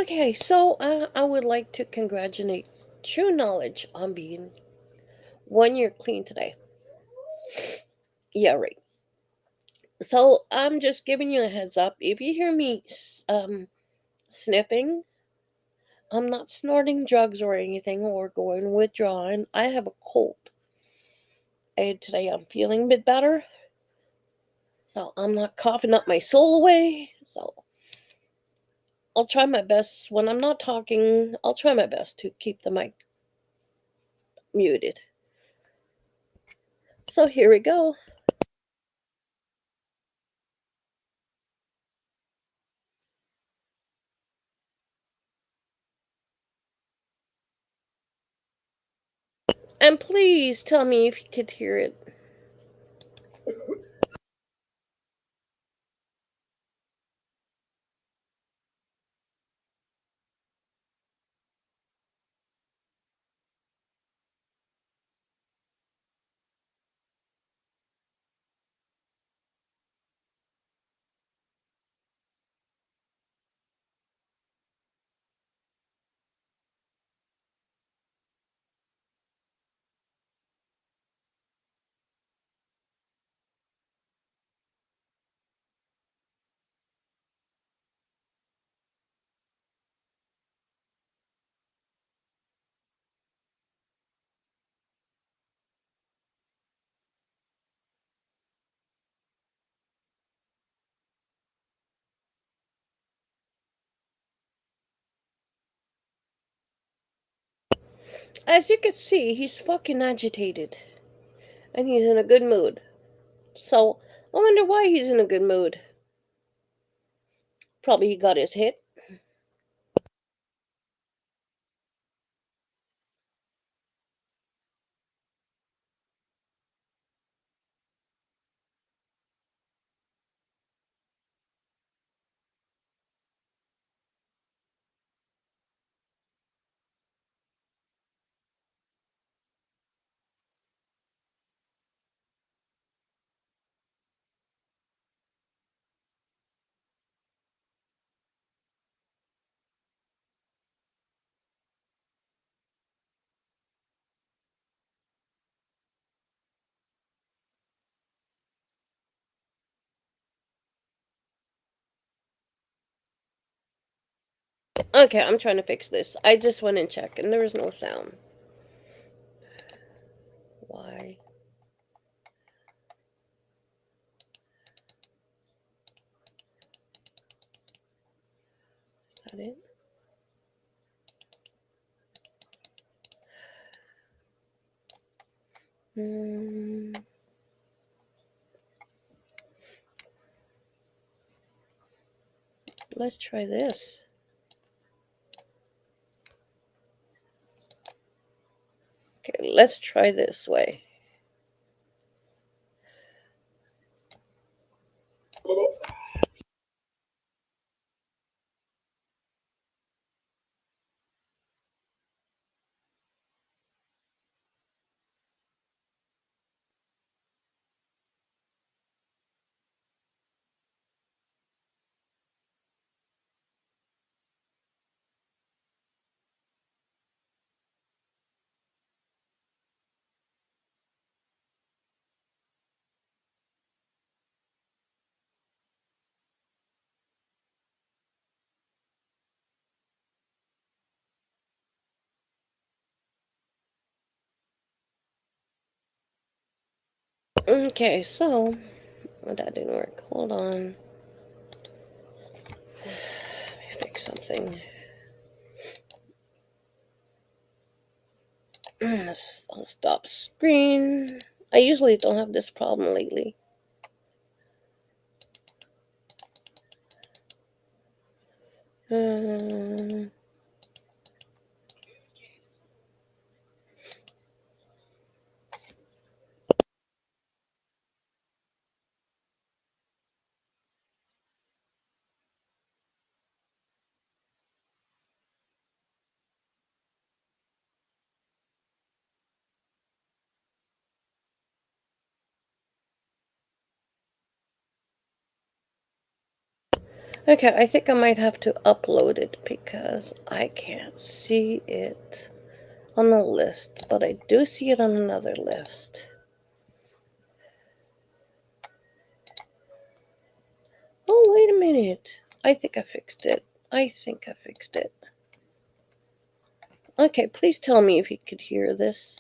Okay, so I would like to congratulate True Knowledge on being 1 year clean today. Yeah, right. So I'm just giving you a heads up. If you hear me sniffing, I'm not snorting drugs or anything or going withdrawing. I have a cold. And today I'm feeling a bit better. So I'm not coughing up my soul away. So I'll try my best when I'm not talking. I'll try my best to keep the mic muted. So here we go. And please tell me if you could hear it. As you can see, he's fucking agitated. And he's in a good mood. So, I wonder why he's in a good mood. Probably he got his hit. Okay, I'm trying to fix this. I just went and checked and there was no sound. Why? Is that it? Hmm. Let's try this. Okay, let's try this way. Okay, so that didn't work. Hold on. Let me fix something. I'll stop screen. I usually don't have this problem lately. Um, Okay, I think I might have to upload it because I can't see it on the list, but I do see it on another list. Oh, wait a minute. I think I fixed it. Okay, please tell me if you could hear this.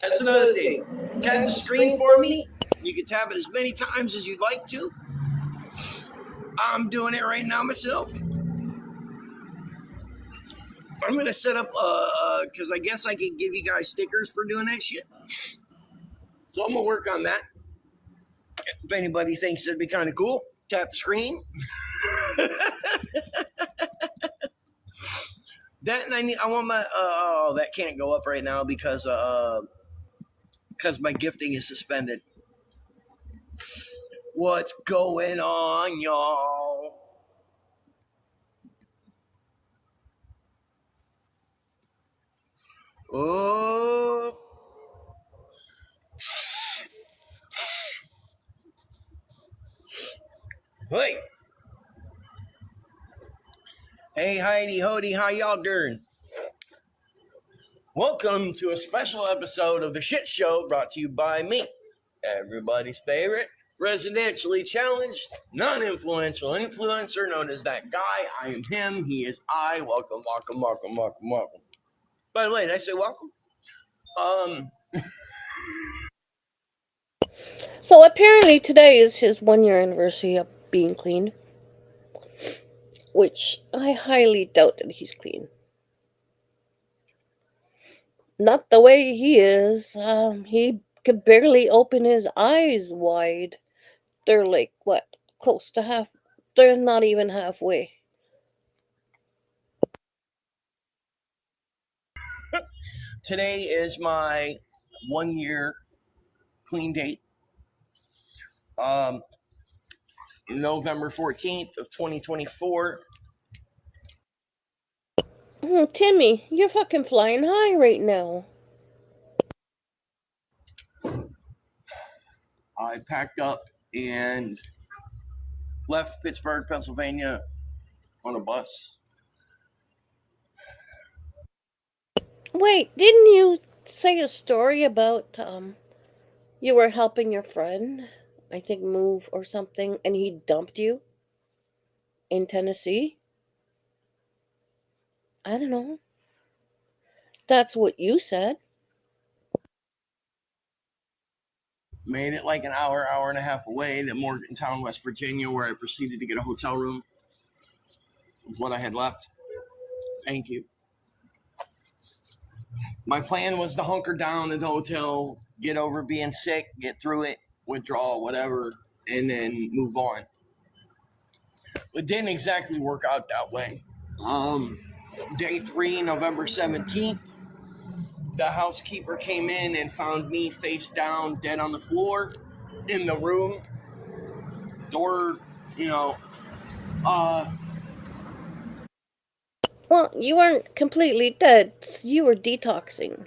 That's another thing. Tap the screen for me. You can tap it as many times as you'd like to. I'm doing it right now myself. I'm gonna set up because I guess I can give you guys stickers for doing that shit. So I'm gonna work on that. If anybody thinks it'd be kind of cool, tap the screen. That and I want my that can't go up right now because my gifting is suspended. What's going on, y'all? Oh. Hey. Hey, Heidi, Hody, how y'all doing? Welcome to a special episode of The Shit Show brought to you by me, everybody's favorite, residentially challenged, non-influential influencer known as That Guy. I am him, he is I. Welcome, welcome, welcome, welcome, welcome. By the way, did I say welcome? So apparently today is his 1 year anniversary of being clean, which I highly doubt that he's clean. Not the way he is. He could barely open his eyes wide. They're like, what, close to half? They're not even halfway. Today is my 1 year clean date. November 14th of 2024. Timmy, you're fucking flying high right now. I packed up and left Pittsburgh, Pennsylvania on a bus. Wait, didn't you say a story about you were helping your friend, I think, move or something, and he dumped you in Tennessee? I don't know. That's what you said. Made it like an hour, hour and a half away to Morgantown, West Virginia, where I proceeded to get a hotel room with what I had left. Thank you. My plan was to hunker down at the hotel, get over being sick, get through it, withdraw, whatever, and then move on. It didn't exactly work out that way. Day 3, November 17th, the housekeeper came in and found me face down, dead on the floor, in the room. Door, Well, you weren't completely dead. You were detoxing.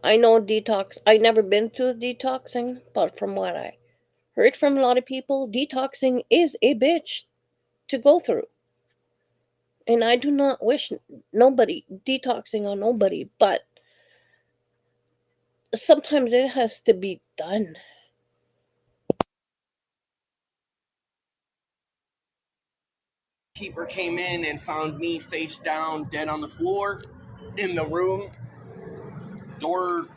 I know detox. I never been through detoxing, but from what I heard from a lot of people, detoxing is a bitch to go through. And I do not wish nobody detoxing on nobody, but sometimes it has to be done. keeper came in and found me face down, dead on the floor, in the room. Door,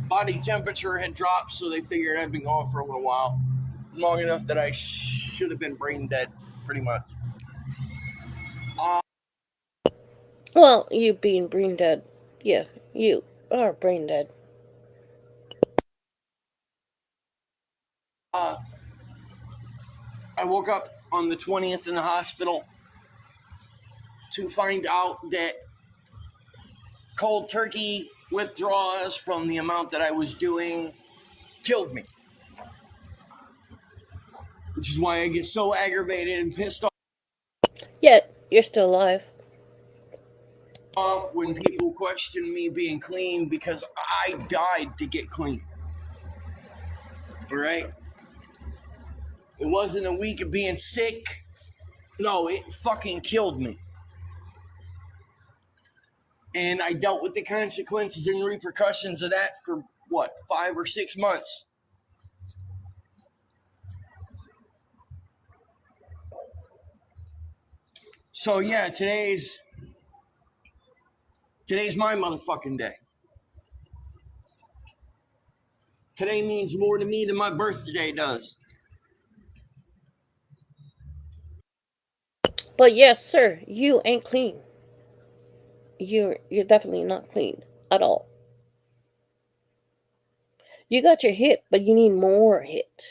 body temperature had dropped, so they figured I'd been gone for a little while. Long enough that I should have been brain dead, pretty much. Well, you being brain dead. Yeah, you are brain dead. I woke up on the 20th in the hospital to find out that cold turkey withdrawals from the amount that I was doing killed me. Which is why I get so aggravated and pissed Yet, you're still alive. off when people question me being clean, because I died to get clean. All right? It wasn't a week of being sick. No, it fucking killed me. And I dealt with the consequences and repercussions of that for what, 5 or 6 months. So yeah, today's my motherfucking day. Today means more to me than my birthday does. But yes, sir, you ain't clean. You're definitely not clean at all. You got your hit, but you need more hit.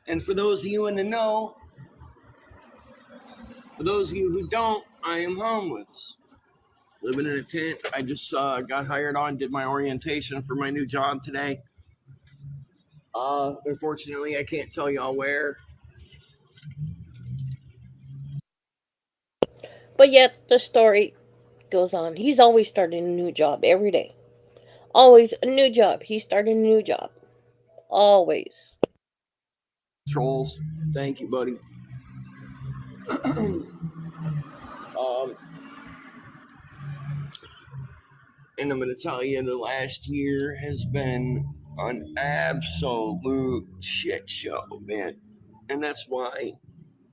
And for those of you in the know, for those of you who don't, I am homeless. Living in a tent. I just got hired on, did my orientation for my new job today. Unfortunately, I can't tell y'all where. But yet, the story goes on. He's always starting a new job every day. Always a new job. He's starting a new job. Always. Trolls. Thank you, buddy. And I'm going to tell you, the last year has been an absolute shit show, man. And that's why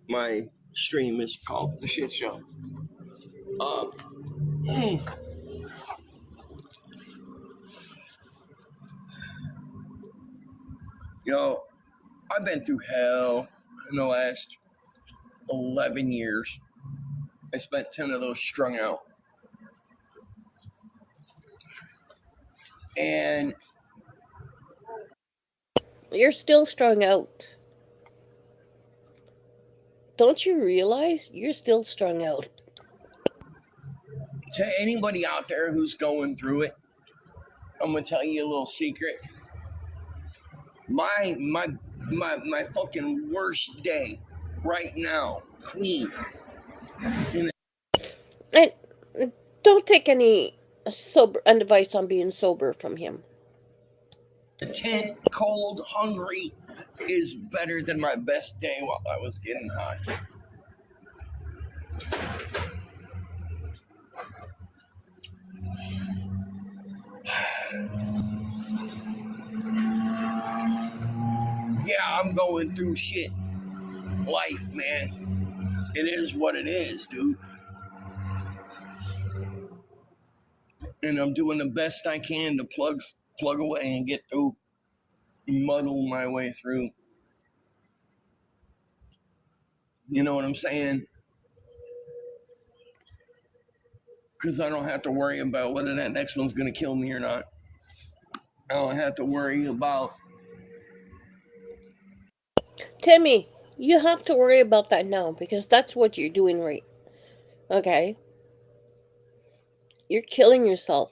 my stream is called The Shit Show. You know, I've been through hell in the last 11 years. I spent 10 of those strung out. And You're still strung out. Don't you realize you're still strung out? to anybody out there who's going through it, I'm going to tell you a little secret. My fucking worst day right now, clean. And don't take any sober advice on being sober from him. The tent, cold, hungry is better than my best day while I was getting high. Yeah, I'm going through shit. Life, man. It is what it is, dude. And I'm doing the best I can to plug away and get through, muddle my way through. You know what I'm saying? Because I don't have to worry about whether that next one's going to kill me or not. I don't have to worry about. Timmy, you have to worry about that now because that's what you're doing right. Okay? You're killing yourself.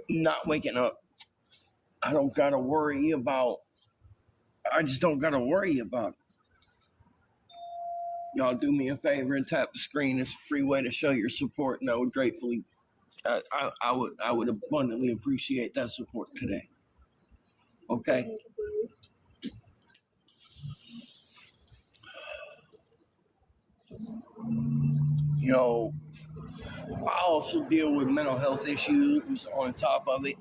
Not waking up. I don't got to worry about. I just don't got to worry about it. Y'all do me a favor and tap the screen. It's a free way to show your support, and I would gratefully, I would abundantly appreciate that support today. Okay. You know, I also deal with mental health issues on top of it.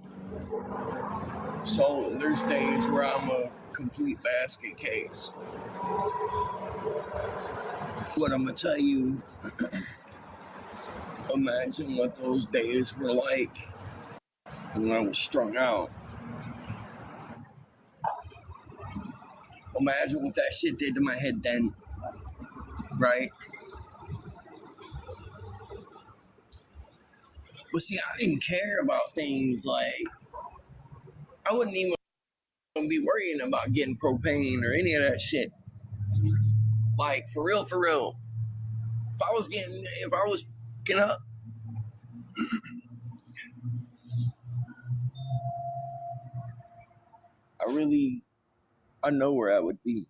So there's days where I'm a complete basket case. What I'm gonna tell you, imagine what those days were like when I was strung out. Imagine what that shit did to my head then, right? But see, I didn't care about things like, I wouldn't even be worrying about getting propane or any of that shit. Like, for real, for real. If I was getting up, I know where I would be.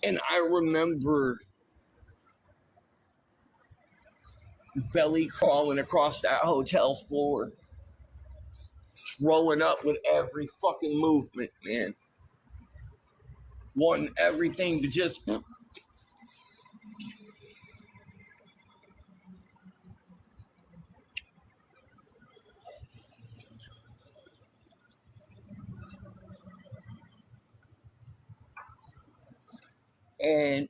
And I remember belly crawling across that hotel floor, throwing up with every fucking movement, man. Wanting everything to just. And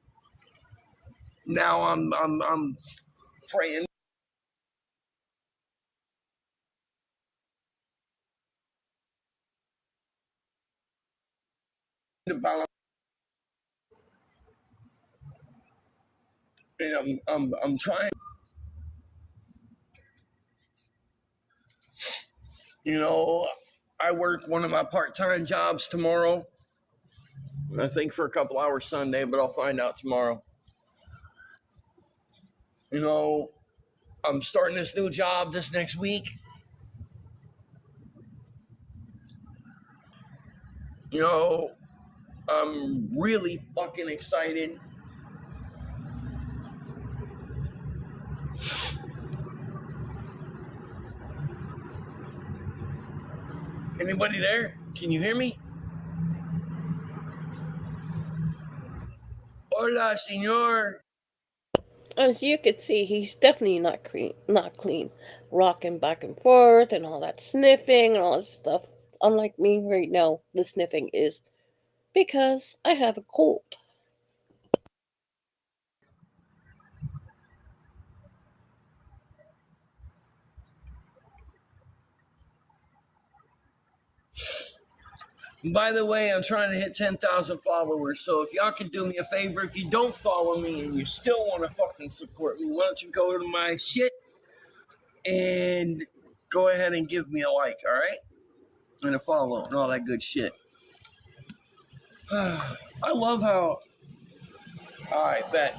now I'm praying about, and I'm trying. You know, I work one of my part-time jobs tomorrow. I think for a couple hours Sunday, but I'll find out tomorrow. You know, I'm starting this new job this next week. You know, I'm really fucking excited. Anybody there? Can you hear me? Hola, señor. As you could see, he's definitely not clean. Rocking back and forth and all that sniffing and all that stuff. Unlike me right now, the sniffing is because I have a cold. By the way, I'm trying to hit 10,000 followers, so if y'all can do me a favor, if you don't follow me and you still want to fucking support me, why don't you go to my shit and go ahead and give me a like, all right? And a follow and all that good shit. I love how. All right, bet.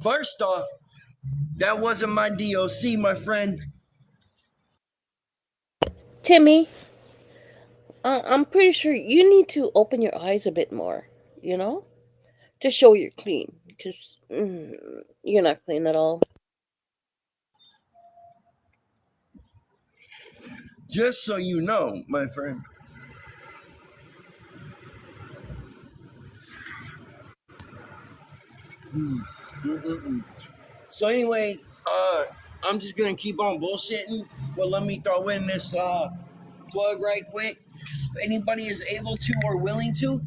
First off, that wasn't my DOC, my friend. Timmy, I'm pretty sure you need to open your eyes a bit more, you know, to show you're clean. Because you're not clean at all. Just so you know, my friend. Mm-mm-mm. So anyway, I'm just gonna keep on bullshitting, but let me throw in this plug right quick. If anybody is able to or willing to,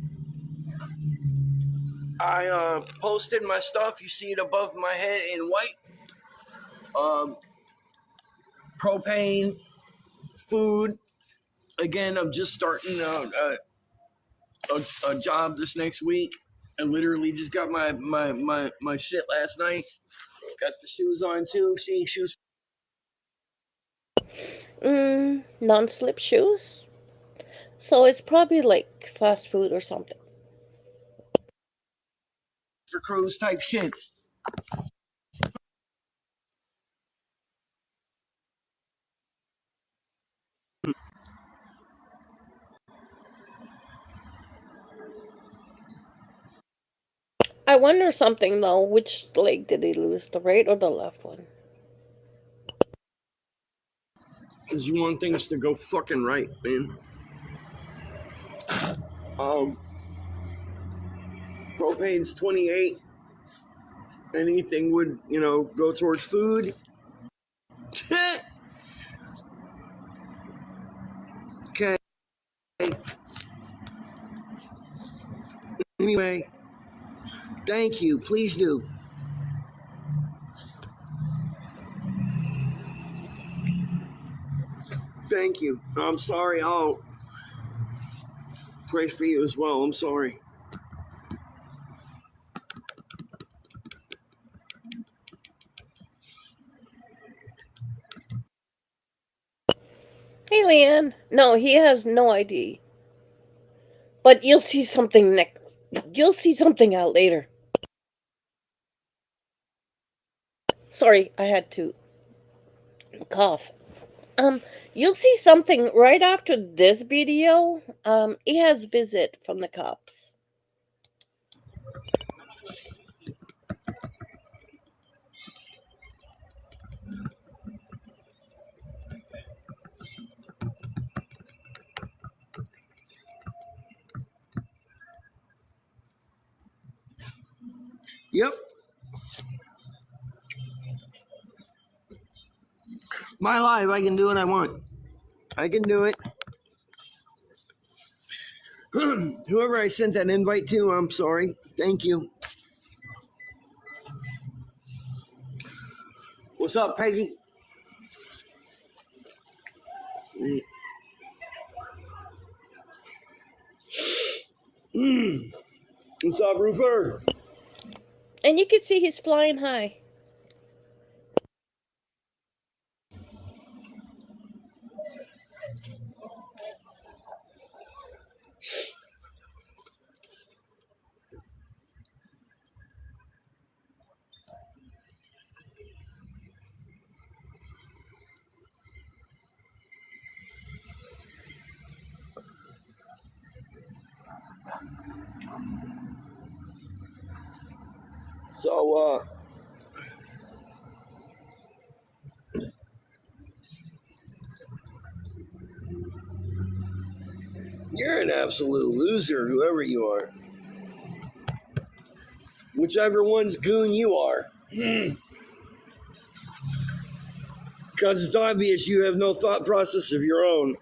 I posted my stuff. You see it above my head in white. Um, Propane, food. Again, I'm just starting a job this next week. I literally just got my shit last night. Got the shoes on too. See, shoes Non-slip shoes. So it's probably like fast food or something. for cruise type shits. I wonder something though. Which leg did he lose, the right or the left one? Because you want things to go fucking right, man. Um, Propane's 28. Anything would, go towards food. Okay. Anyway, thank you. Please do. Thank you. I'm sorry. I'll pray for you as well. I'm sorry. Hey, Leanne. No, he has no ID. But you'll see something next. You'll see something out later. Sorry, I had to cough. You'll see something right after this video. He has visit from the cops. Yep. My life, I can do what I want. I can do it. Whoever I sent that invite to, I'm sorry. Thank you. What's up, Peggy? What's up, Rupert? And you can see he's flying high. So, you're an absolute loser, whoever you are. Whichever one's goon you are. Because it's obvious you have no thought process of your own.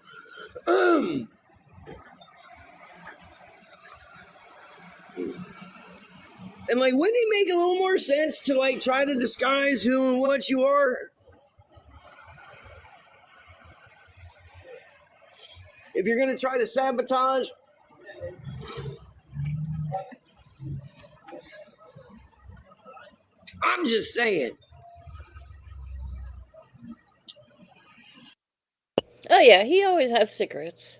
And like, wouldn't it make a little more sense to like try to disguise who and what you are? If you're gonna try to sabotage, I'm just saying. Oh yeah, he always has secrets.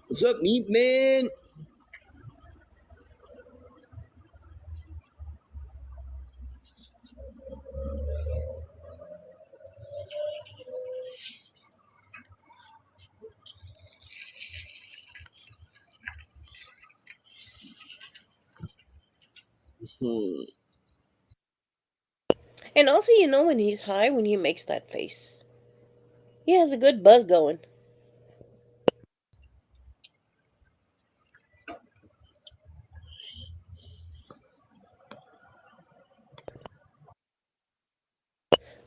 What's up, Meat Man? And also, you know when he's high when he makes that face. He has a good buzz going.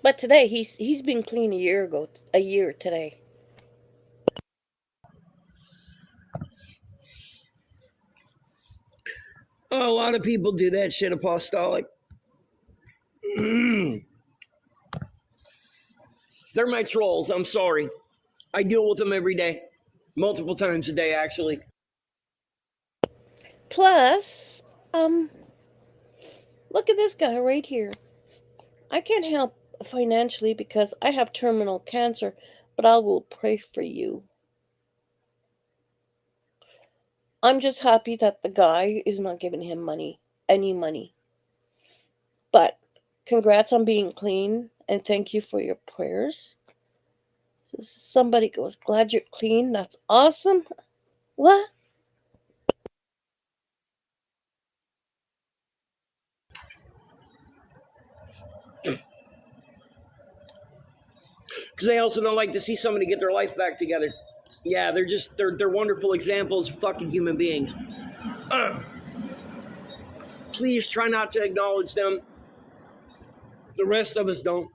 But today he's been clean a year today. Oh, a lot of people do that shit, apostolic. They're my trolls. I'm sorry. I deal with them every day, multiple times a day, actually. Plus, look at this guy right here. I can't help financially because I have terminal cancer, but I will pray for you. I'm just happy that the guy is not giving him any money. But congrats on being clean and thank you for your prayers. Somebody goes, glad you're clean. That's awesome. What? Because they also don't like to see somebody get their life back together. Yeah, they're wonderful examples of fucking human beings. Please try not to acknowledge them. The rest of us don't.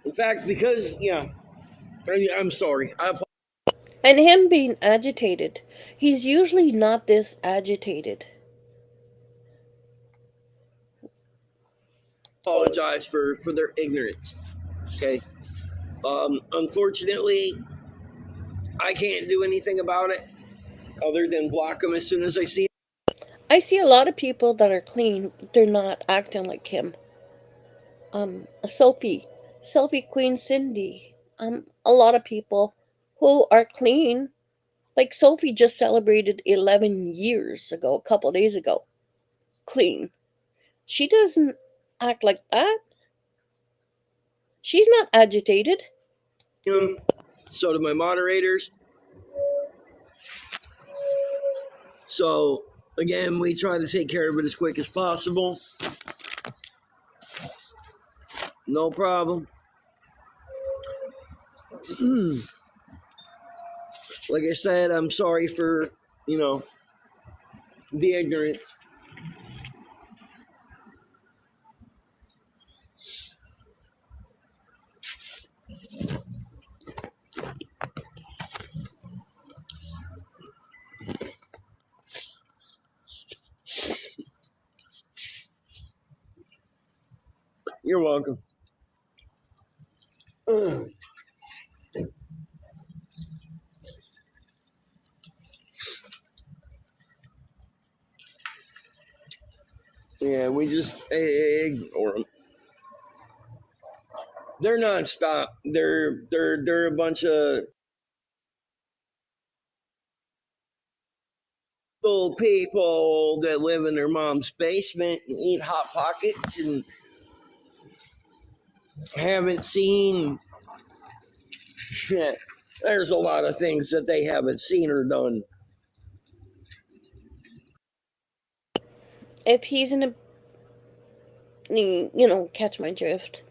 In fact, because, yeah, I'm sorry. I And him being agitated. He's usually not this agitated. apologize for their ignorance. Okay. Unfortunately, I can't do anything about it other than block them as soon as I see them. I see a lot of people that are clean, they're not acting like him. Sophie Queen Cindy. a lot of people who are clean. Like Sophie just celebrated 11 years ago, a couple days ago. Clean. She doesn't act like that. She's not agitated. So do my moderators. So again, we try to take care of it as quick as possible. No problem. Like I said, I'm sorry for, the ignorance. You're welcome. Yeah, we just ignore them. They're nonstop. They're a bunch of old people that live in their mom's basement and eat hot pockets and haven't seen. There's a lot of things that they haven't seen or done. If he's in a, catch my drift.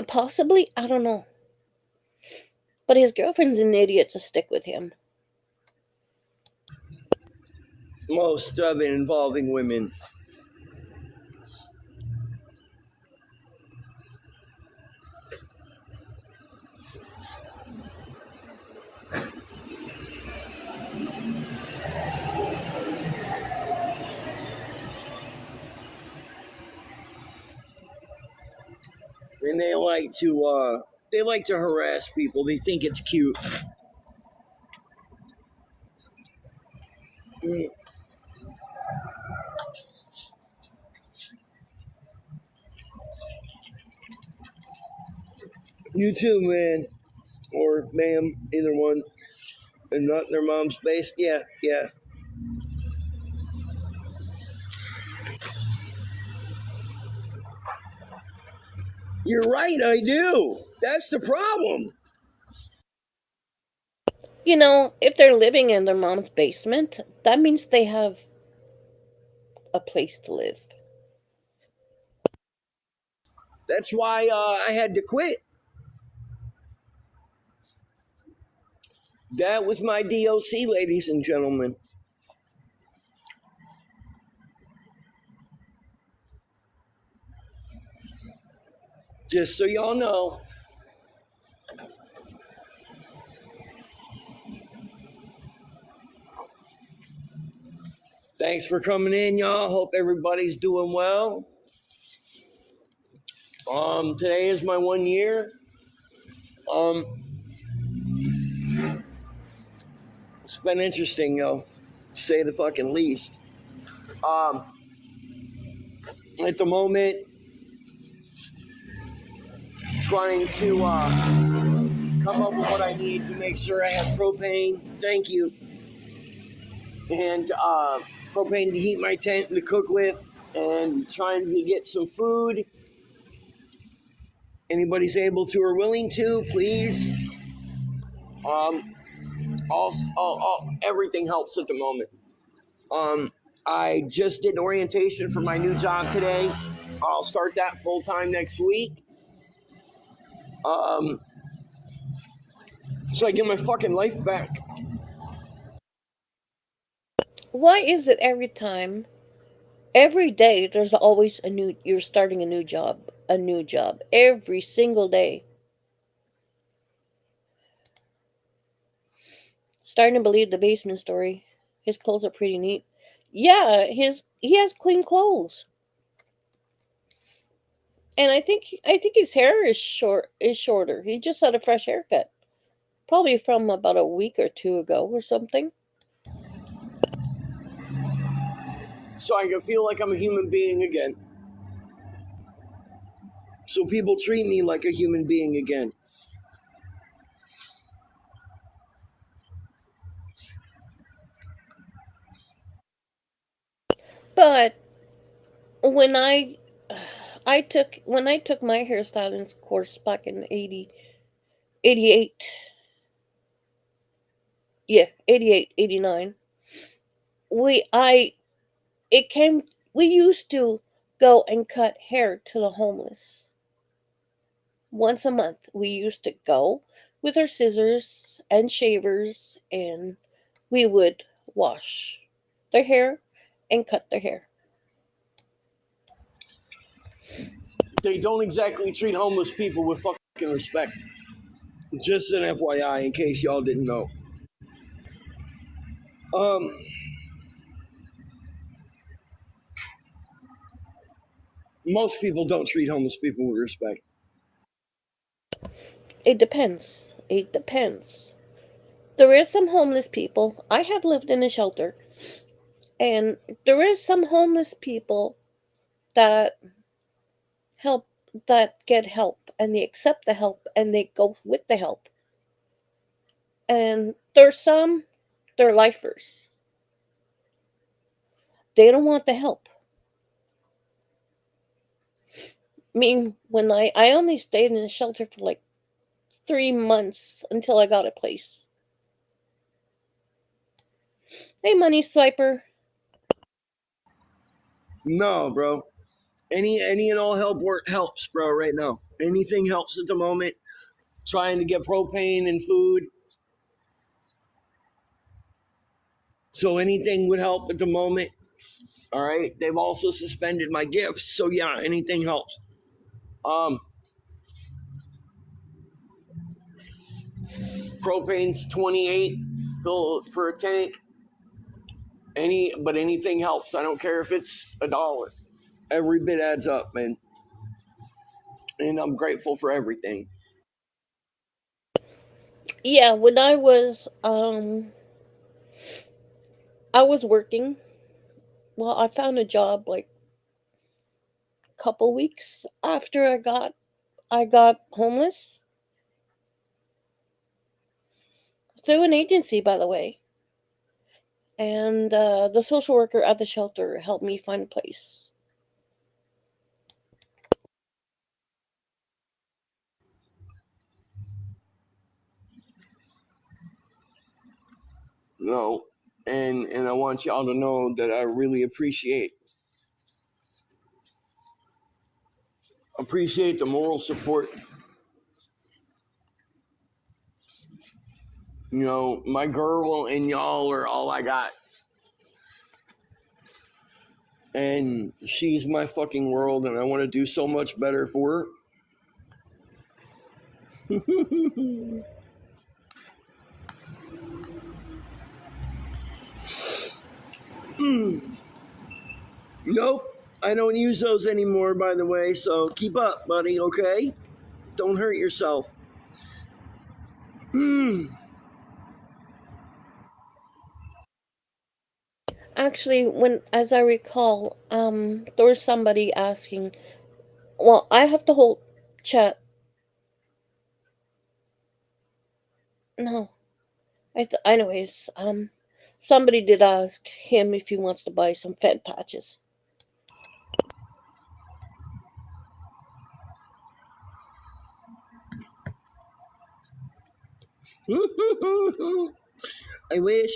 Possibly, I don't know. But his girlfriend's an idiot to stick with him. Most of it involving women. And they like to harass people. They think it's cute. You too, man. Or ma'am, either one. And not in their mom's base. Yeah. You're right, I do. That's the problem. If they're living in their mom's basement, that means they have a place to live. That's why I had to quit. That was my DOC, ladies and gentlemen. Just so y'all know. Thanks for coming in, y'all. Hope everybody's doing well. Today is my 1 year. It's been interesting, to say the fucking least. At the moment, trying to come up with what I need to make sure I have propane. Thank you. And propane to heat my tent and to cook with, and trying to get some food. Anybody's able to or willing to, please. Everything helps at the moment. I just did orientation for my new job today. I'll start that full time next week. So I get my fucking life back. Why is it every day, there's always you're starting a new job, every single day? Starting to believe the basement story. His clothes are pretty neat. Yeah, he has clean clothes. And I think his hair is shorter. He just had a fresh haircut. Probably from about a week or two ago or something. So I can feel like I'm a human being again. So people treat me like a human being again. But when I took my hairstyling course back in 88, yeah, 88, 89, we I it came we used to go and cut hair to the homeless once a month. We used to go with our scissors and shavers, and we would wash their hair and cut their hair. They don't exactly treat homeless people with fucking respect. Just an FYI, in case y'all didn't know. Um, Most people don't treat homeless people with respect. It depends. It depends. There is some homeless people. I have lived in a shelter, and there is some homeless people that help that get help, and they accept the help and they go with the help. And there's some, they're lifers. They don't want the help. I mean, when I only stayed in a shelter for like 3 months until I got a place. Hey, money swiper. No, bro. Any and all helps, bro. Right now, anything helps at the moment. Trying to get propane and food, so anything would help at the moment. All right. They've also suspended my gifts, so yeah, anything helps. Um, Propane's 28 for a tank. But anything helps. I don't care if it's $1. Every bit adds up, man. And I'm grateful for everything. Yeah, when I was working. Well, I found a job like a couple weeks after I got homeless through an agency, by the way. And the social worker at the shelter helped me find a place. No, and I want y'all to know that I really appreciate the moral support. You know, my girl and y'all are all I got. And she's my fucking world, and I want to do so much better for her. Nope, I don't use those anymore, by the way, so keep up, buddy, okay? Don't hurt yourself. Actually, when as I recall, there was somebody asking. Well, I have to hold chat. No, anyways, somebody did ask him if he wants to buy some Fed patches. I wish.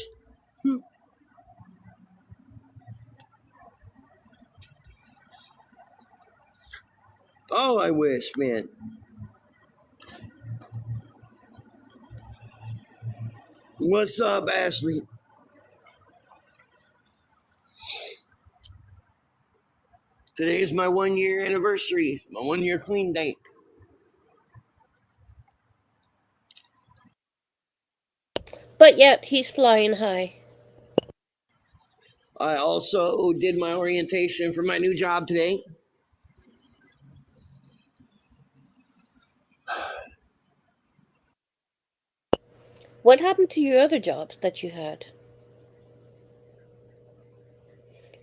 Oh, I wish, man. What's up, Ashley? Today is my 1 year anniversary, my 1 year clean date. But yet, he's flying high. I also did my orientation for my new job today. What happened to your other jobs that you had?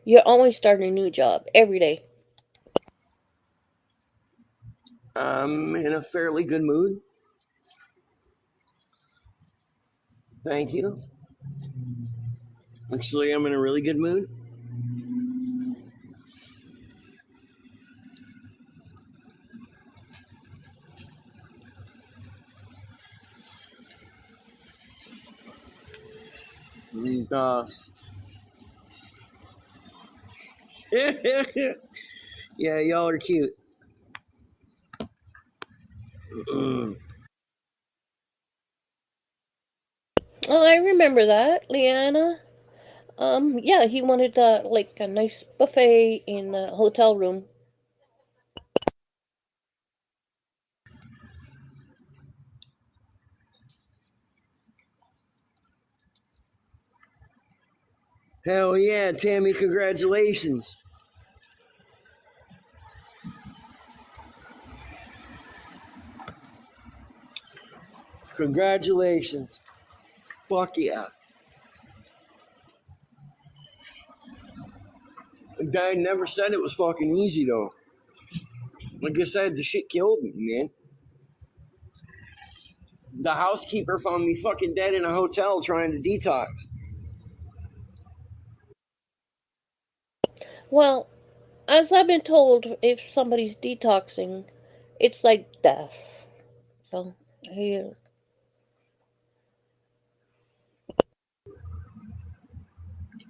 You're always starting a new job every day. I'm in a fairly good mood. Thank you. Actually, I'm in a really good mood. And, yeah, y'all are cute. Oh, I remember that, Leanna. Yeah, he wanted like a nice buffet in a hotel room. Hell yeah, Tammy, congratulations. Congratulations. Fuck yeah. Dad never said it was fucking easy though. Like I said, the shit killed me, man. The housekeeper found me fucking dead in a hotel trying to detox. Well, as I've been told, if somebody's detoxing, it's like death. So, yeah.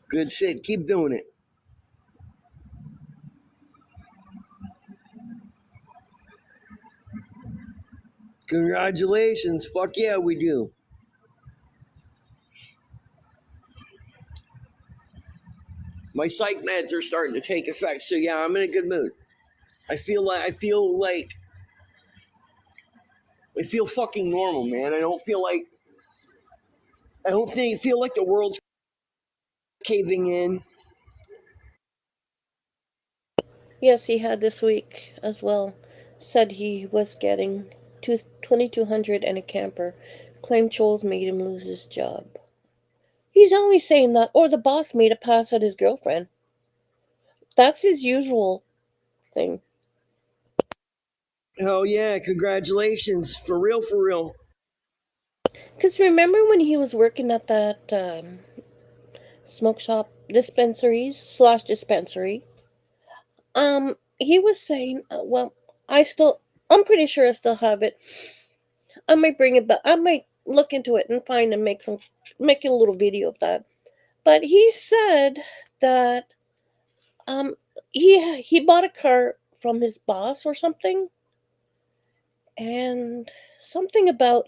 Good shit. Keep doing it. Congratulations. Fuck yeah, we do. My psych meds are starting to take effect, so yeah, I'm in a good mood. I feel fucking normal, man. I don't think feel like the world's caving in. Yes, he had this week as well. Said he was getting 2,200 and a camper. Claimed trolls made him lose his job. He's always saying that, or the boss made a pass at his girlfriend. That's his usual thing. Hell yeah, congratulations. For real, for real. Because remember when he was working at that smoke shop dispensary? He was saying, well, I'm pretty sure I still have it. I might bring it back. I might look into it and find and make a little video of that. But he said that um, he bought a car from his boss or something, and something about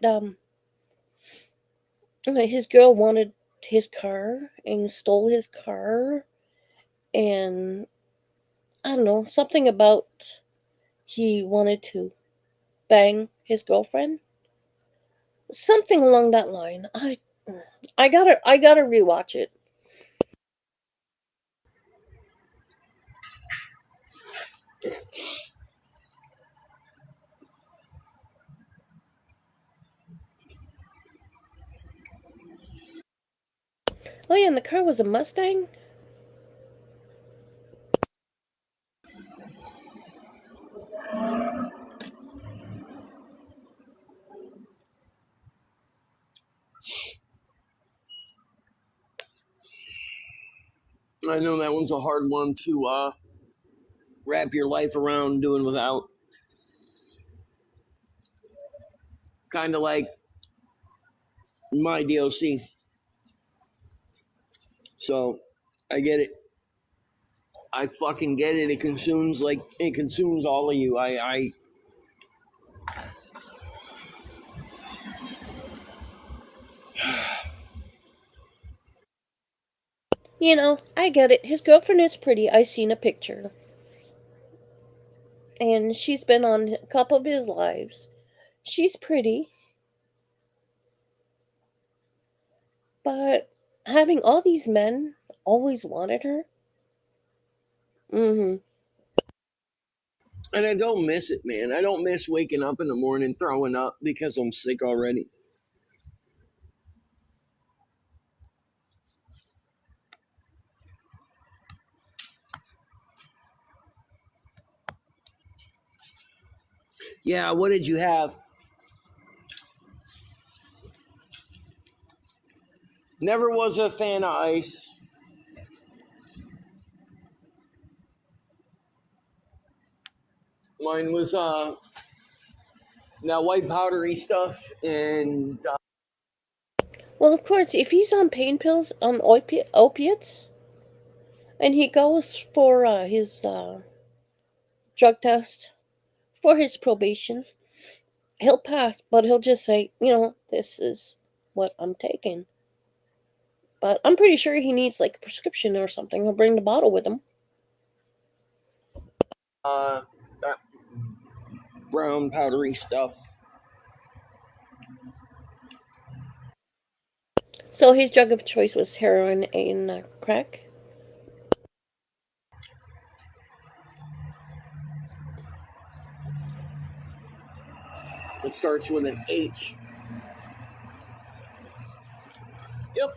his girl wanted his car and stole his car, and I don't know, something about he wanted to bang his girlfriend, something along that line. I gotta rewatch it. Oh yeah, and the car was a Mustang. I know that one's a hard one to wrap your life around doing without. Kind of like my DOC. So I get it. I fucking get it. It consumes all of you. I get it. His girlfriend is pretty. I seen a picture, and she's been on a couple of his lives. She's pretty, but having all these men always wanted her. Mm-hmm. And I don't miss it, man. I don't miss waking up in the morning throwing up because I'm sick already. Yeah, what did you have? Never was a fan of ice. Mine was that white powdery stuff and Well, of course, if he's on pain pills, on opiates, and he goes for his drug test for his probation, he'll pass, but he'll just say, this is what I'm taking. But I'm pretty sure he needs like a prescription or something. He'll bring the bottle with him. That brown powdery stuff. So his drug of choice was heroin and crack. It starts with an H. Yep.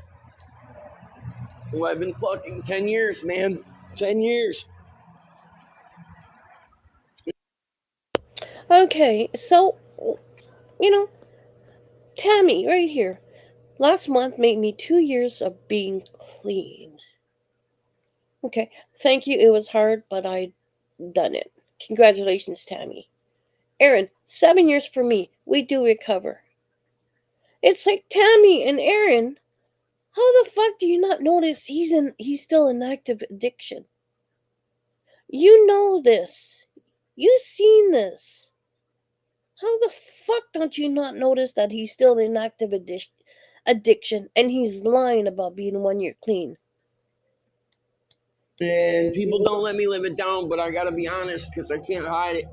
11 fucking 10 years, man. 10 years. Okay, so, you know, Tammy, right here. Last month made me 2 years of being clean. Okay, thank you. It was hard, but I done it. Congratulations, Tammy. Aaron, 7 years for me. We do recover. It's like Tammy and Aaron. How the fuck do you not notice he's still in active addiction? You know this. You seen this. How the fuck don't you not notice that he's still in active addiction and he's lying about being 1 year clean? And people don't let me live it down, but I gotta be honest because I can't hide it.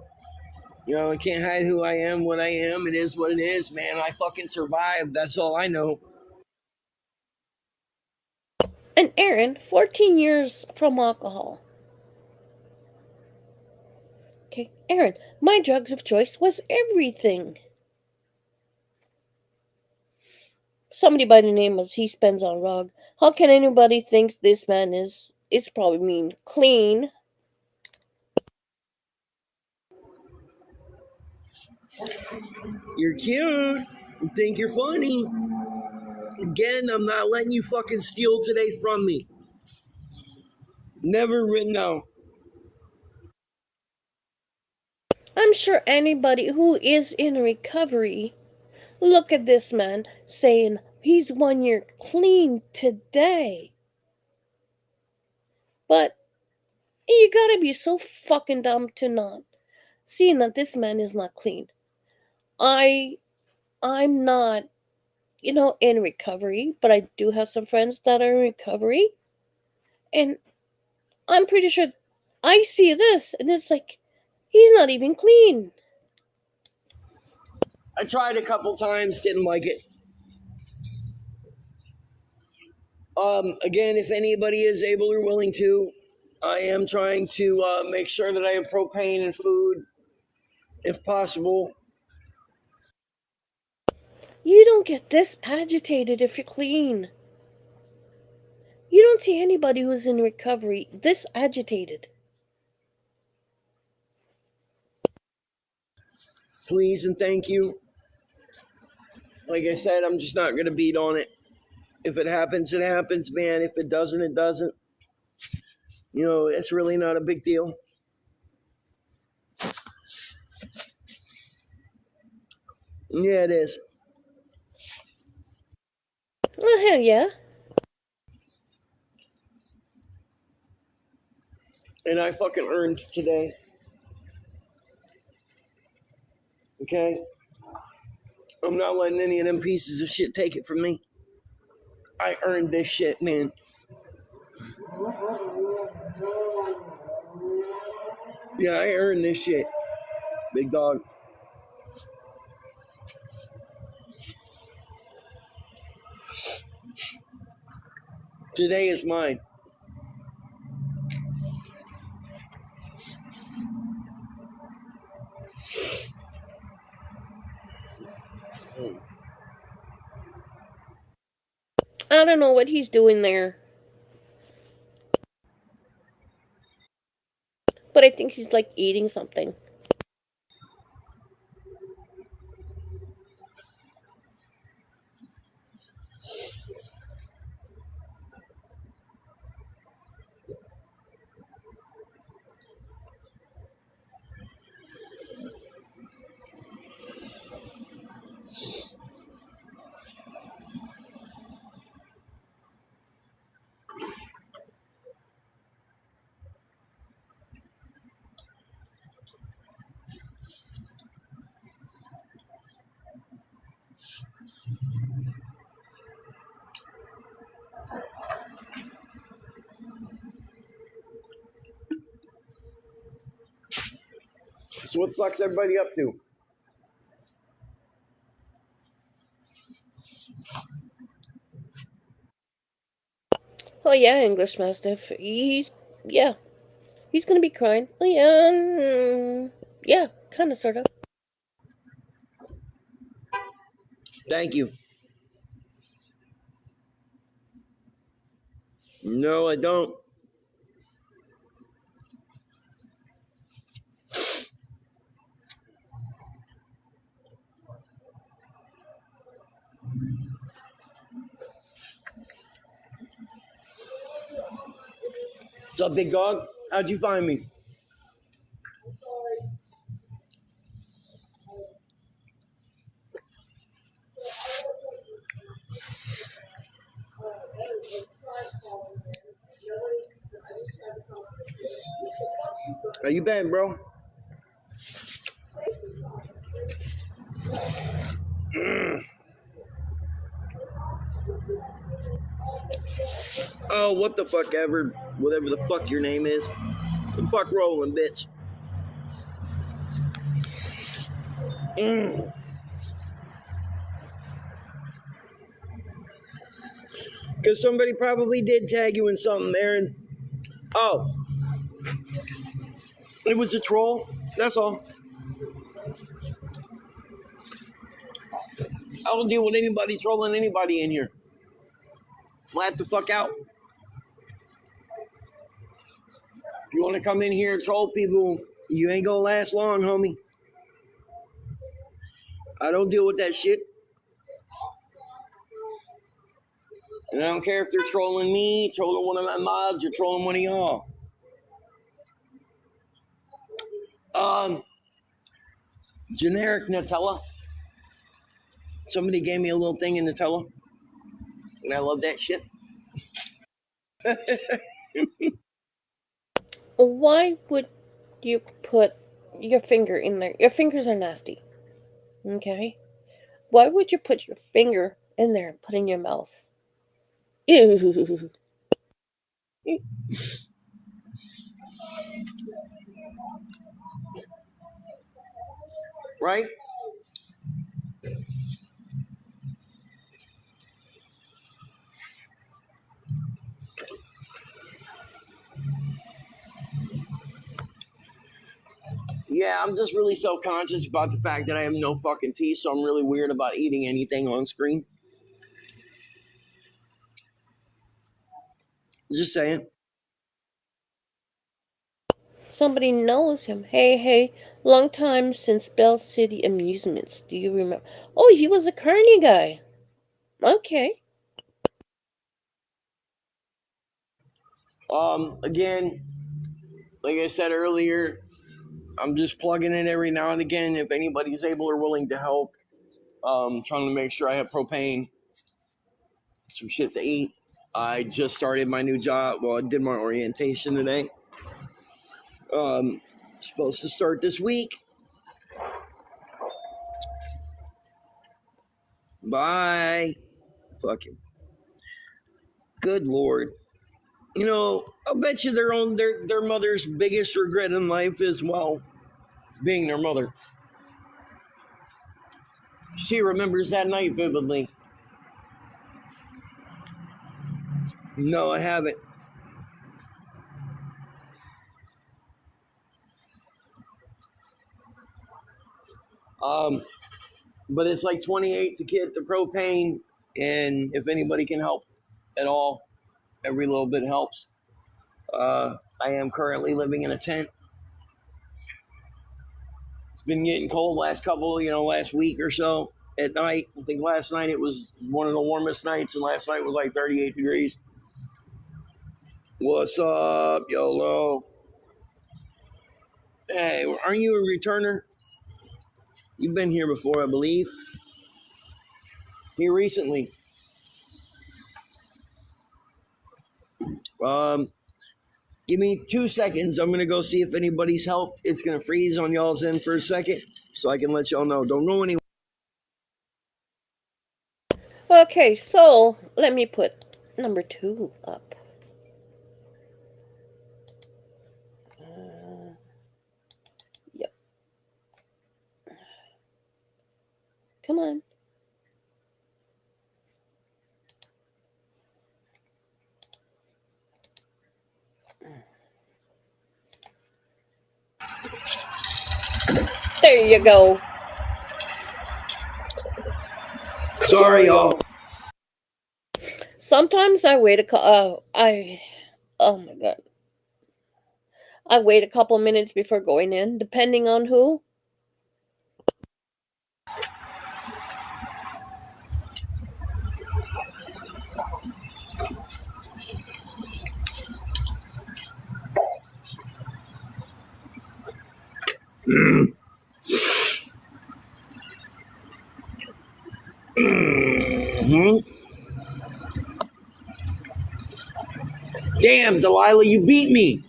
I can't hide who I am, what I am. It is what it is, man. I fucking survived. That's all I know. And Aaron, 14 years from alcohol. Okay, Aaron, my drugs of choice was everything. Somebody by the name of He Spends on Rug. How can anybody think this man is? It's probably mean clean. You're cute. You think you're funny. Again, I'm not letting you fucking steal today from me. Never written out. I'm sure anybody who is in recovery, look at this man saying he's 1 year clean today. But you gotta be so fucking dumb to not seeing that this man is not clean. I'm not, in recovery, but I do have some friends that are in recovery, and I'm pretty sure I see this, and it's like he's not even clean. I tried a couple times, didn't like it. Again, if anybody is able or willing to, I am trying to make sure that I have propane and food, if possible. You don't get this agitated if you're clean. You don't see anybody who's in recovery this agitated. Please and thank you. Like I said, I'm just not gonna beat on it. If it happens, it happens, man. If it doesn't, it doesn't. It's really not a big deal. Yeah, it is. Oh, hell yeah. And I fucking earned today. Okay? I'm not letting any of them pieces of shit take it from me. I earned this shit, man. Yeah, I earned this shit. Big dog. Today is mine. I don't know what he's doing there, but I think he's like eating something. So what the fuck's everybody up to? Oh yeah, English Mastiff. He's gonna be crying. Oh yeah, kind of, sort of. Thank you. No, I don't. What's up, big dog? How'd you find me? How you been, bro? Oh, what the fuck ever, whatever the fuck your name is. The fuck rolling, bitch. Because somebody probably did tag you in something, Aaron. Oh, it was a troll. That's all. I don't deal with anybody trolling anybody in here. Flat the fuck out. If you want to come in here and troll people, you ain't gonna last long, homie. I don't deal with that shit. And I don't care if they're trolling me, trolling one of my mods, or trolling one of y'all. Generic Nutella. Somebody gave me a little thing in Nutella, and I love that shit. Why would you put your finger in there? Your fingers are nasty. Okay? Why would you put your finger in there and put it in your mouth? Ew. Right? Yeah, I'm just really self-conscious about the fact that I have no fucking teeth, so I'm really weird about eating anything on screen. Just saying. Somebody knows him. Hey, long time since Bell City Amusements. Do you remember? Oh, he was a Carney guy. Okay. Again, like I said earlier, I'm just plugging in every now and again if anybody's able or willing to help. Trying to make sure I have propane, some shit to eat. I just started my new job. Well, I did my orientation today. Supposed to start this week. Bye. Fucking. Good Lord. You know, I'll bet you their mother's biggest regret in life is, well, being their mother. She remembers that night vividly. No, I haven't. But it's like 28 to get the propane, and if anybody can help at all, every little bit helps. I am currently living in a tent. It's been getting cold last week or so at night. I think last night it was one of the warmest nights, and last night was like 38 degrees. What's up, YOLO? Hey, aren't you a returner? You've been here before, I believe. Here recently. Give me 2 seconds. I'm going to go see if anybody's helped. It's going to freeze on y'all's end for a second so I can let y'all know. Don't go anywhere. Okay, so let me put number 2 up. Yep. on. There you go. Sorry, y'all. Sometimes I wait oh my god. I wait a couple minutes before going in, depending on who. Damn, Delilah, you beat me.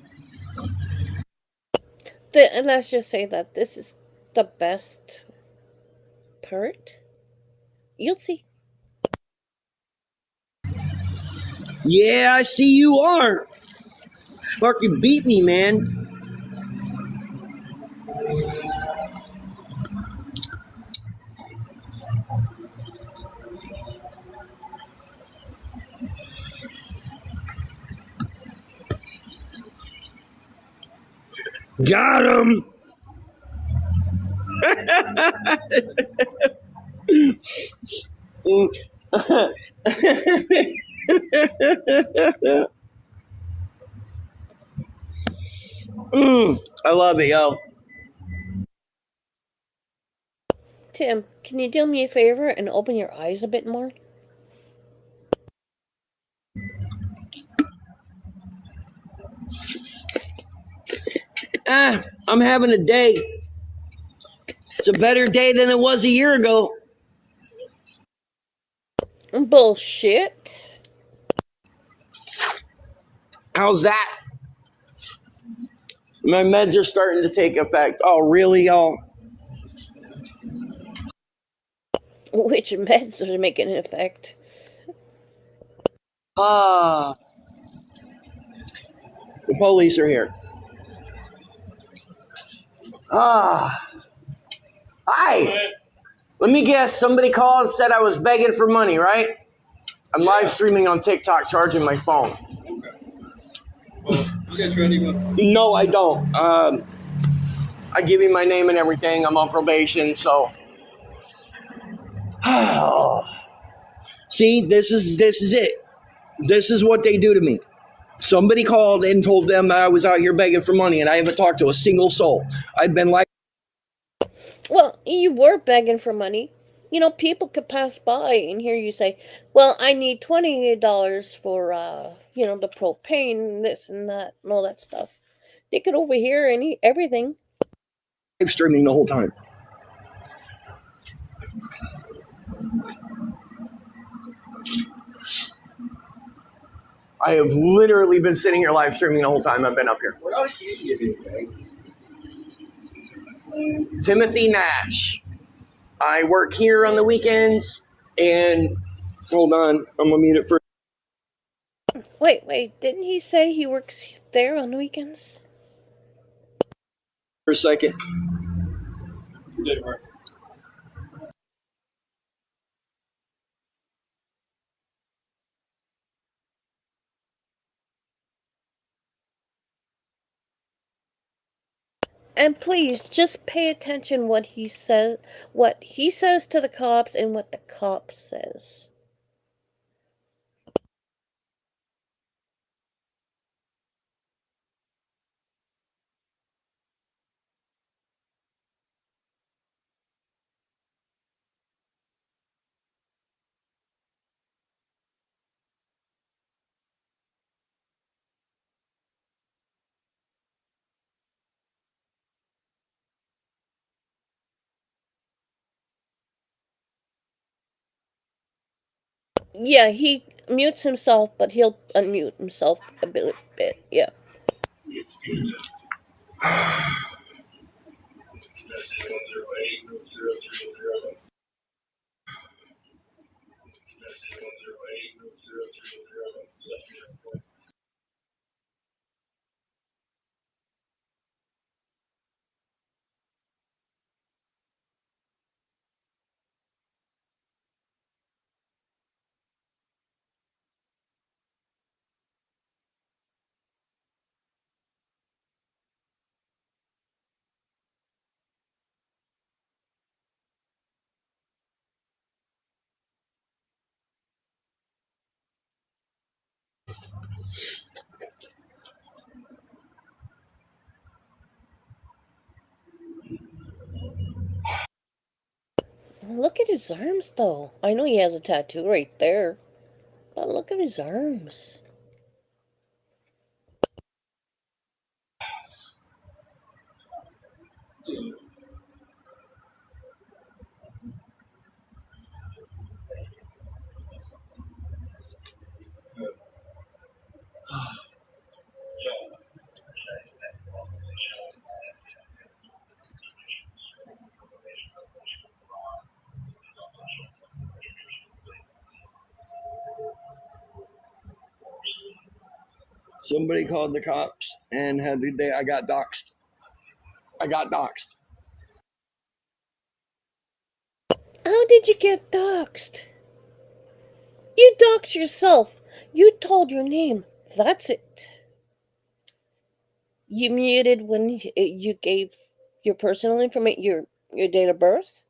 Let's just say that this is the best part. You'll see. Yeah, I see you are. Fucking beat me, man. Got him. I love it, yo. Tim, can you do me a favor and open your eyes a bit more? I'm having a day. It's a better day than it was a year ago. Bullshit. How's that? My meds are starting to take effect. Oh, really, y'all? Which meds are making an effect? The police are here. Hi. Let me guess. Somebody called and said I was begging for money, right? I'm live streaming on TikTok, charging my phone. Well, you guys ready? No, I don't. I give you my name and everything. I'm on probation, so. See, this is it. This is what they do to me. Somebody called and told them that I was out here begging for money, and I haven't talked to a single soul. I've been like, Well, you were begging for money. You know, people could pass by and hear you say, "Well, I need $28 for, the propane, this and that, and all that stuff." They could overhear everything. live streaming the whole time. I have literally been sitting here live streaming the whole time I've been up here. What else can you do, Timothy Nash. I work here on the weekends, and hold on, I'm gonna mute it for Wait, didn't he say he works there on weekends? a second. And please just pay attention what he says to the cops and what the cop says. Yeah, he mutes himself, but he'll unmute himself a bit. Yeah. Look at his arms, though. I know he has a tattoo right there, but look at his arms. Somebody called the cops and I got doxxed. I got doxxed. How did you get doxxed? You doxed yourself. You told your name. That's it. You muted when you gave your personal information, your date of birth.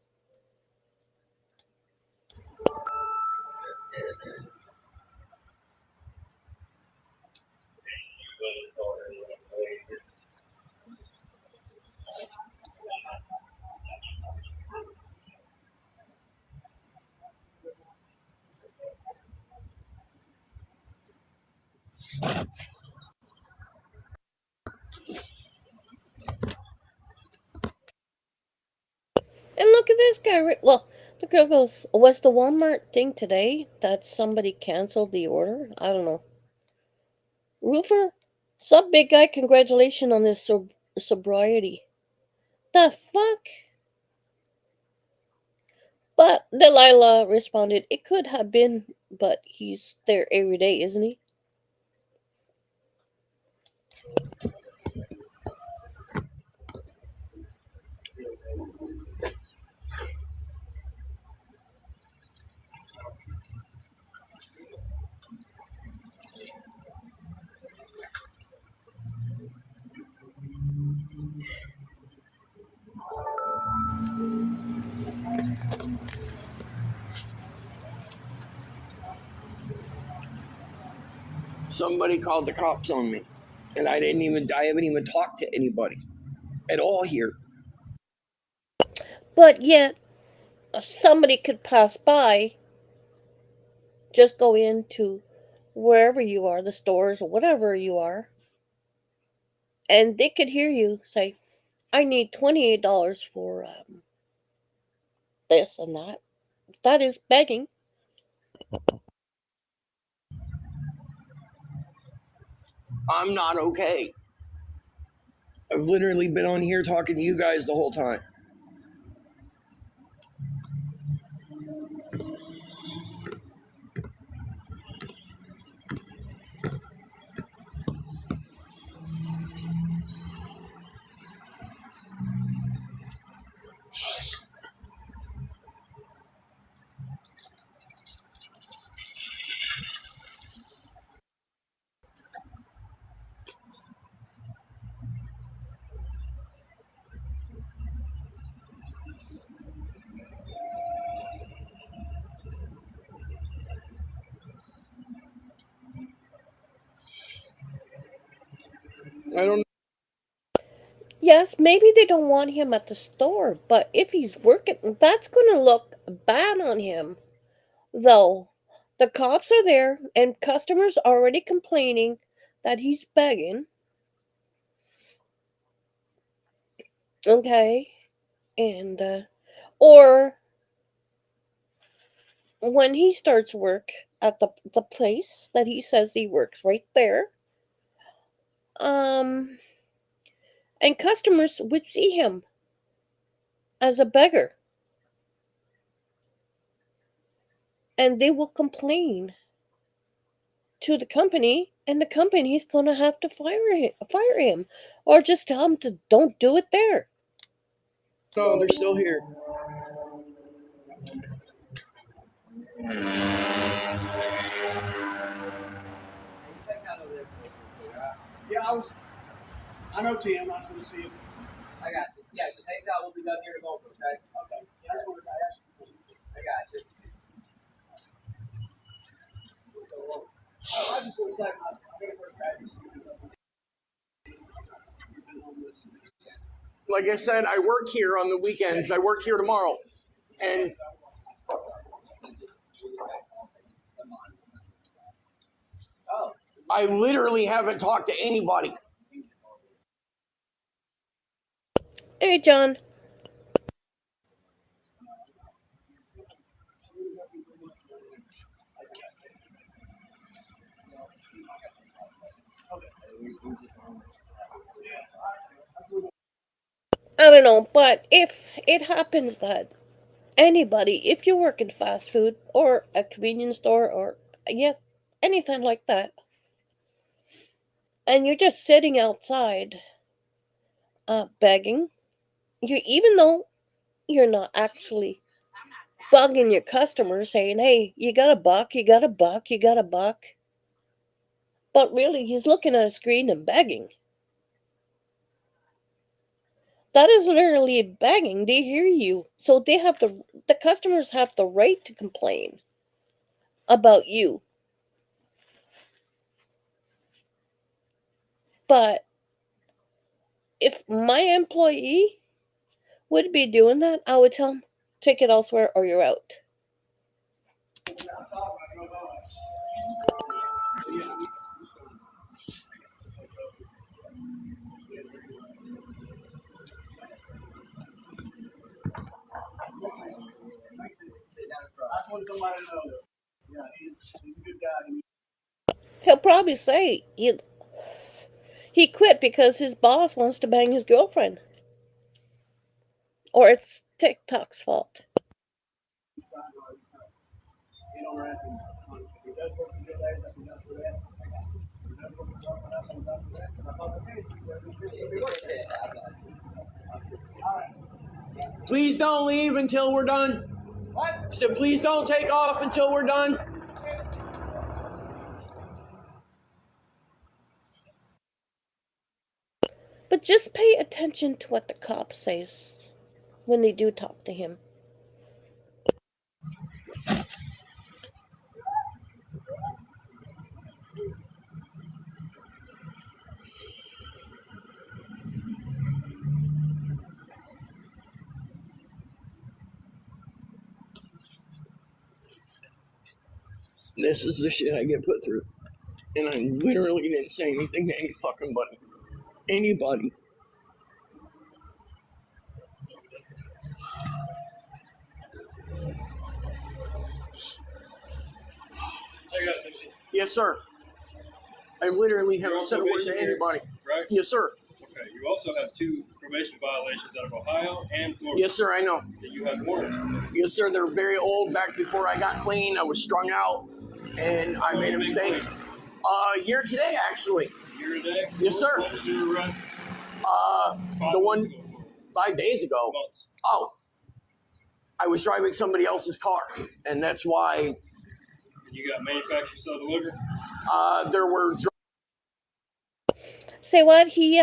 And look at this guy. Well, the girl goes, "Was the Walmart thing today that somebody canceled the order?" I don't know. Roofer, sup, big guy? Congratulations on this sobriety. The fuck? But Delilah responded, "It could have been, but he's there every day, isn't he?" Somebody called the cops on me, and I haven't even talked to anybody at all here. But yet, somebody could pass by, just go into wherever you are, the stores or whatever you are, and they could hear you say, "I need $28 for this and that." That is begging. I'm not okay. I've literally been on here talking to you guys the whole time. I don't. Yes, maybe they don't want him at the store, but if he's working, that's going to look bad on him. Though the cops are there and customers already complaining that he's begging. Okay, and or when he starts work at the place that he says he works right there, um, and customers would see him as a beggar, and they will complain to the company, and the company's going to have to fire him, or just tell him to don't do it there. No, they're still here. Yeah, I know Tim. I was going to see him. I got you. Yeah, just hang out. We'll be done here in a moment, okay? Okay. Yeah, that's what I asked you. I got you. I just want to say, I'm going to work back. Like I said, I work here on the weekends. I work here tomorrow. And I literally haven't talked to anybody. Hey, John. I don't know, but if it happens that anybody, if you work in fast food or a convenience store or, yeah, anything like that, and you're just sitting outside begging, even though you're not actually bugging your customers saying, hey, you got a buck, you got a buck, you got a buck. But really, he's looking at a screen and begging. That is literally begging. They hear you. So the customers have the right to complain about you. But if my employee would be doing that, I would tell him, take it elsewhere or you're out. I just want somebody to know. Yeah, he's a good guy. He'll probably say he quit because his boss wants to bang his girlfriend. Or it's TikTok's fault. You know, he does work for good days, he does for that. He does work for something else, he does for that. And I thought, okay, Please don't leave until we're done. what? I said, please don't take off until we're done. But just pay attention to what the cop says when they do talk to him. This is the shit I get put through. And I literally didn't say anything to any fucking buddy. Anybody. Check out Timothy. Yes, sir. I literally You're haven't on said a word to probation here, anybody. right? Yes, sir. Okay. You also have 2 probation violations out of Ohio and Florida Yes, sir, I know. that you have warrants for. Yes, sir, they're very old. Back before I got clean, I was strung out, and I made a mistake. Year today, actually. Year a day? Yes, sir. What was your arrest? The one Months ago for? 5 days ago. Months. Oh, I was driving somebody else's car, and that's why And you got manufactured, sell, deliver? there were. Say what? He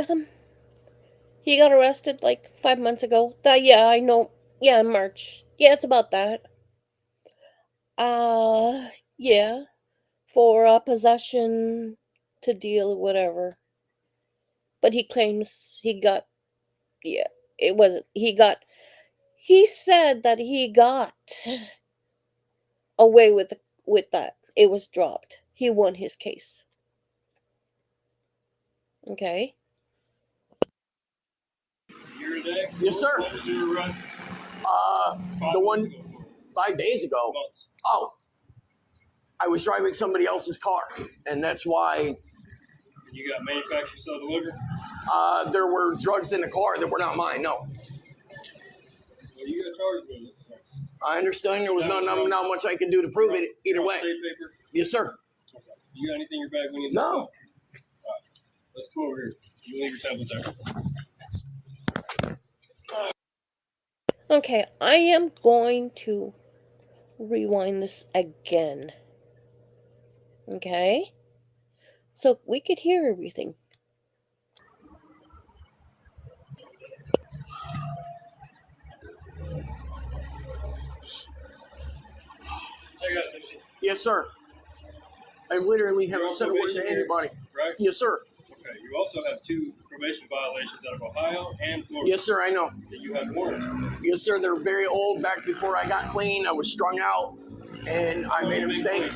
got arrested like 5 months ago. Yeah, I know. Yeah, in March. Yeah, it's about that. Yeah, for possession to deal whatever. But he claims he got. Yeah, it wasn't. He said that he got away with that. It was dropped. He won his case. Okay. Year a day? Yes, sir. What was your arrest? The one Months ago for? 5 days ago. Months. Oh, I was driving somebody else's car, and that's why And you got manufactured, sell, deliver? there were drugs in the car that were not mine. No, Well, you got charged with it. So. I understand there was Sounds not wrong. much I could do to prove it either You way. State paper? Yes, sir. Okay. You got anything in your bag we need to No. know? Alright. Let's go over here. You leave your tablet there. Okay, I am going to rewind this again. Okay? So we could hear everything. Check out Timothy. Yes, sir. I literally You're haven't on said a word to probation here, anybody. right? Yes, sir. Okay. Okay. You also have 2 probation violations out of Ohio and Florida Yes, sir, I know. that you have warrants for. Yes, sir, they're very old. Back before I got clean, I was strung out, and I made a mistake.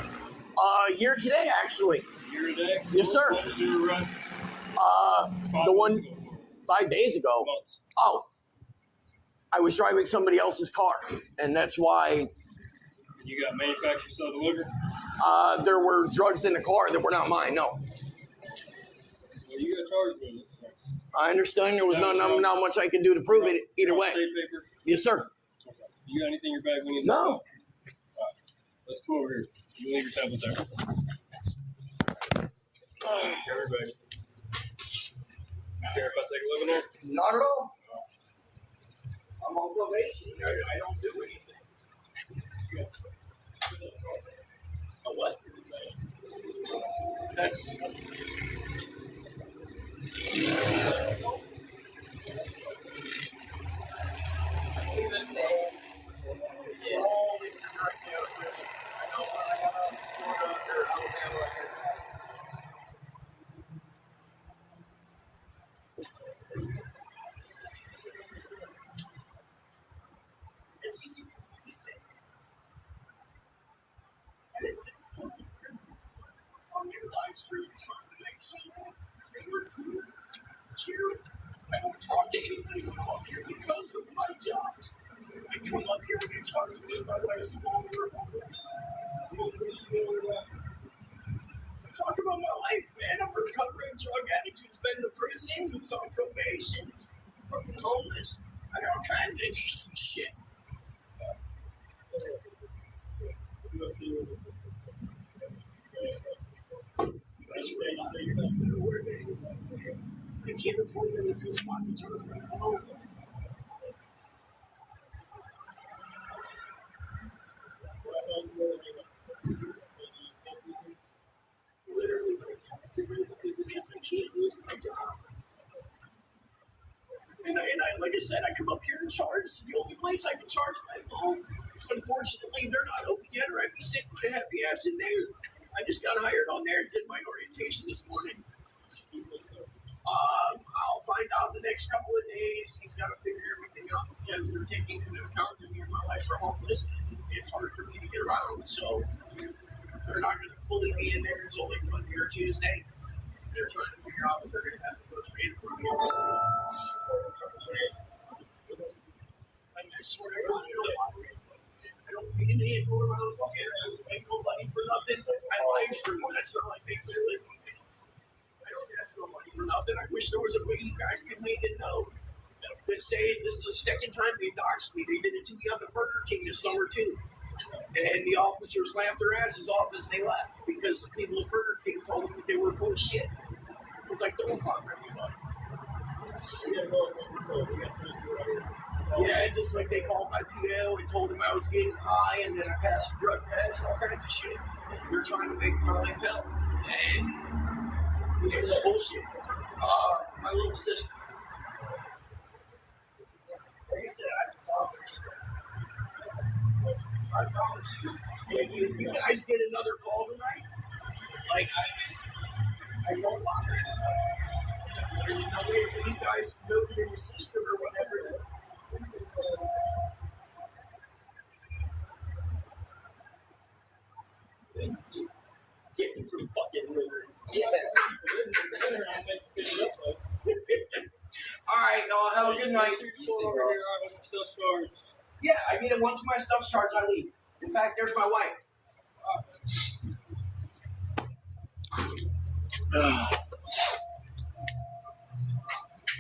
Year today, actually. Year today? Yes, sir. What was your arrest? 5 The one months ago for? 5 days ago. Months. Oh, I was driving somebody else's car, and that's why You got manufacturer sell deliver? there were drugs in the car that were not mine. No, Well, you got charged with it. So. I understand there was Is that not what not much I could do to prove it either way. State paper? Yes, sir. Okay. You got anything in your bag we need to No. know? All right. Let's go over here. You leave your tablet there. Everybody. Care if I take a look in there? Not at all. I'm on probation. I don't do anything. A what? That's. Leave this man. All the time right now in prison. I know when I got out of Florida or Alabama, I had that. It's easy for me to say. And it's on your live stream trying to make someone here. I don't talk to anybody who come up here because of my jobs. I come up here and get charged with my wife's phone talk about my life, man. I'm a recovering drug addict who's been to prison, who's on probation, who's fucking homeless. I got all kinds of interesting shit. That's right. You're not saying a word anymore. I can't afford them to spot to charge my phone. Literally, I talk to everybody because I can't lose my job. And like I said, I come up here and charge. It's the only place I can charge my phone. Unfortunately, they're not open yet, or I'd be sitting with a happy ass in there. I just got hired on there and did my orientation this morning. I'll find out the next couple of days. He's got to figure everything out because they're taking into account that me and my wife are homeless. It's hard for me to get around, so they're not going to fully be in there until like Monday or Tuesday. They're trying to figure out what they're going to have to go straight for. I swear to God, I don't pay any more around fucking. I don't pay nobody for nothing. I live stream. That's not like they clearly. I don't ask nobody for nothing. I wish there was a way you guys could make it known. That say this is the second time they doxed me. They did it to me on the Burger King this summer too. And the officers laughed their asses off as they left because the people at Burger King told them that they were full of shit. It was like, don't bother anybody. Yeah, just like they called my PO and told him I was getting high and then I passed the drug test, all kinds of shit. They're trying to make my life hell. And it's bullshit. My little sister. Like I said, I promise you, if you guys get another call tonight, like I won't bother. There's no way for you guys to move it in the system or whatever. Getting from fucking liver. Yeah. All right, y'all. Have a good night. Yeah, I mean, once my stuff's charged, I leave. In fact, there's my wife.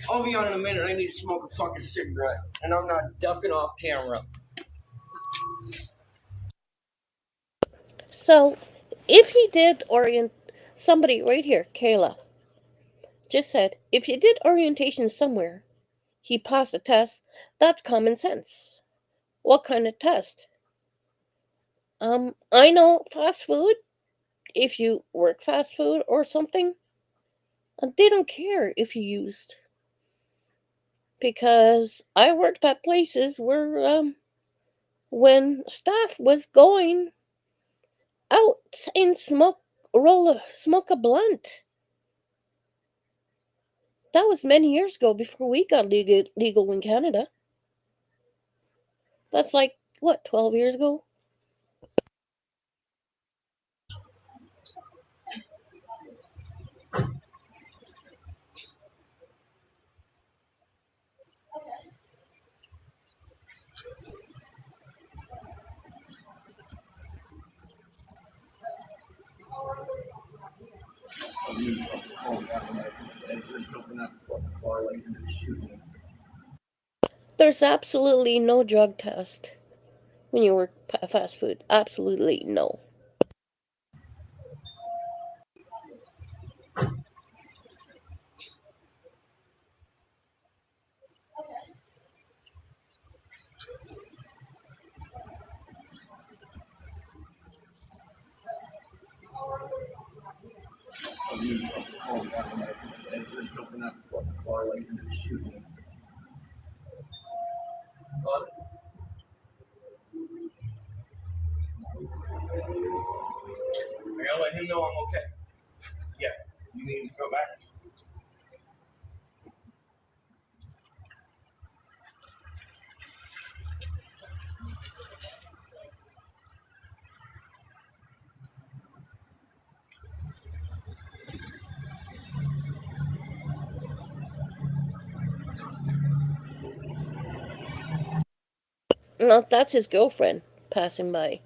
I'll be on in a minute. I need to smoke a fucking cigarette, and I'm not ducking off camera. So, if he did somebody right here, Kayla, just said, if you did orientation somewhere, he passed a test, that's common sense. What kind of test? I know fast food, if you work fast food or something, they don't care if you used. Because I worked at places where, when staff was going out and smoke a blunt, That was many years ago before we got legal in Canada. That's like, what, 12 years ago? There's absolutely no drug test when you work fast food. Absolutely no. I gotta let him know I'm okay. Yeah. You need to go back? No, that's his girlfriend passing by.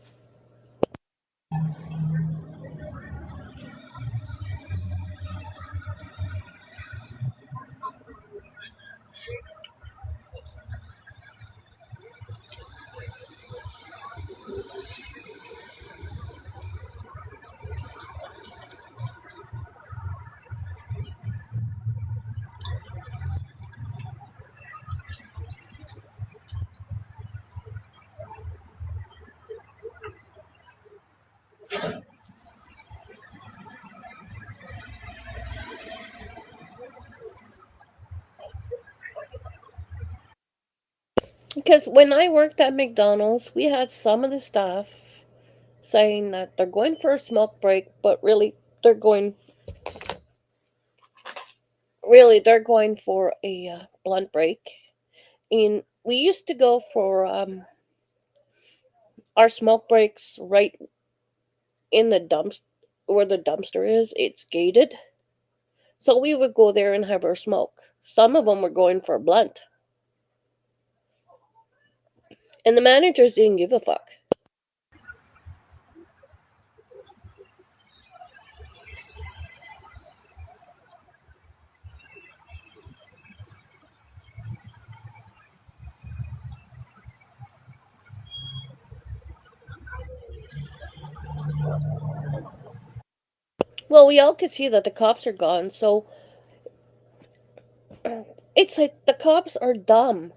Because when I worked at McDonald's, we had some of the staff saying that they're going for a smoke break, but they're going for a blunt break. And we used to go for our smoke breaks right in the dumps where the dumpster is. It's gated, so we would go there and have our smoke. Some of them were going for a blunt, and the managers didn't give a fuck. Well, we all could see that the cops are gone, so it's like the cops are dumb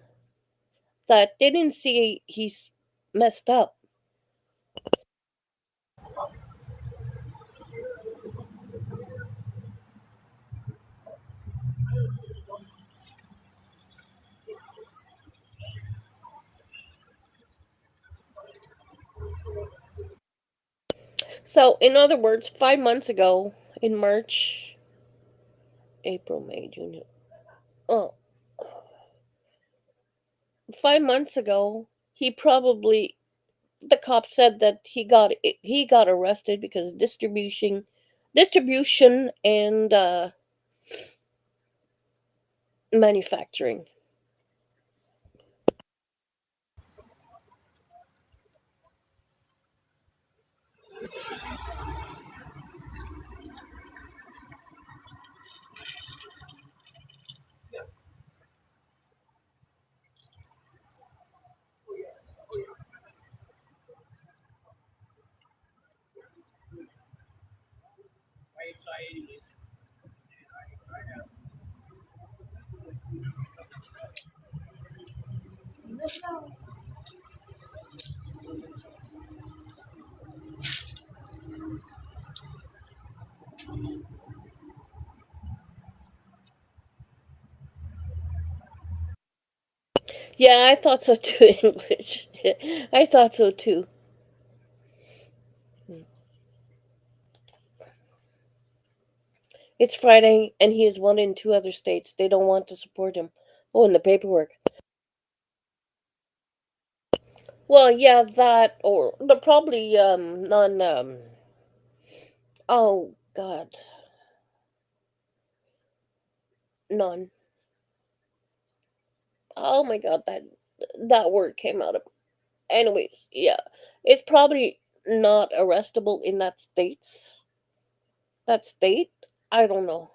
that they didn't see he's messed up. So, in other words, 5 months ago, in March, April, May, June, oh, 5 months ago, he probably the cop said that he got arrested because distribution and manufacturing. My anxiety is. Yeah, I thought so too. English. I thought so too. It's Friday, and he is wanted in 2 other states. They don't want to support him. Oh, and the paperwork. Well, yeah, that or the probably non oh God, none. Oh my God, that word came out of. Anyways, yeah, it's probably not arrestable in that state. I don't know.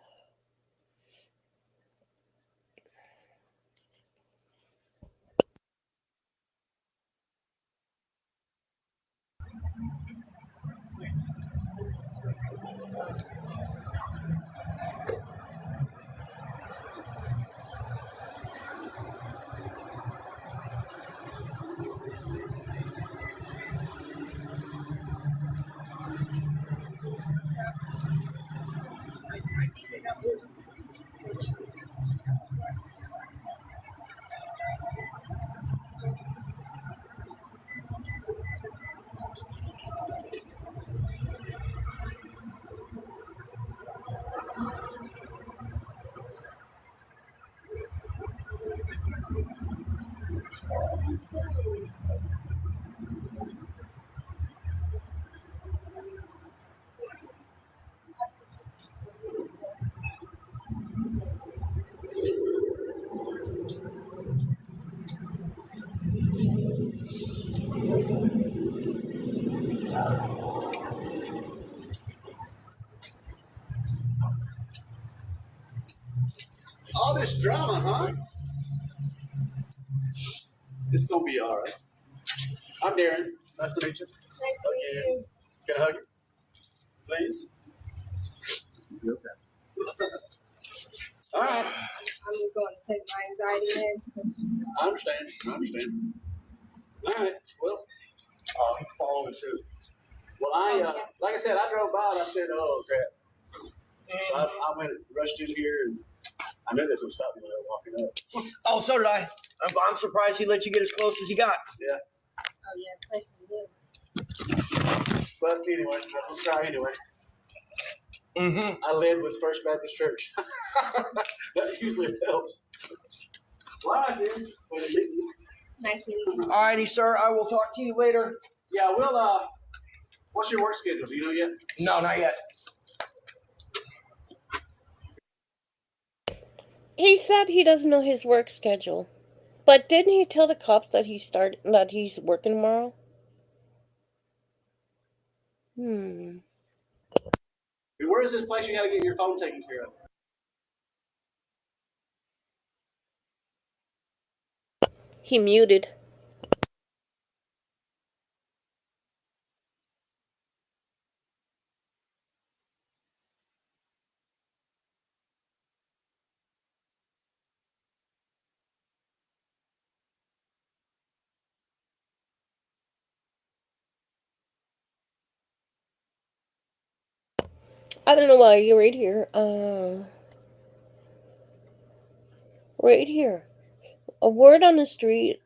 All this drama, huh? It's gonna be all right. I'm Darren. Nice to meet you. Nice to meet you. Can I hug you? Please? All right. I'm going to take my anxiety meds. I understand. All right. Well, I'm following suit. Well, like I said, I drove by and I said, oh, crap. So I went and rushed in here and I knew this would stop me when I was walking up. Oh, so did I. I'm surprised he let you get as close as you got. Yeah. Oh, yeah, place to live. But anyway, I'm sorry anyway. Mm-hmm. I led with First Baptist Church. That usually helps. Well, I did. Nice meeting you. All righty, sir. I will talk to you later. Yeah, what's your work schedule? Do you know yet? No, not yet. He said he doesn't know his work schedule, but didn't he tell the cops that he's working tomorrow? Where is this place you got to get your phone taken care of? He muted. I don't know why you're right here. Right here. A word on the street.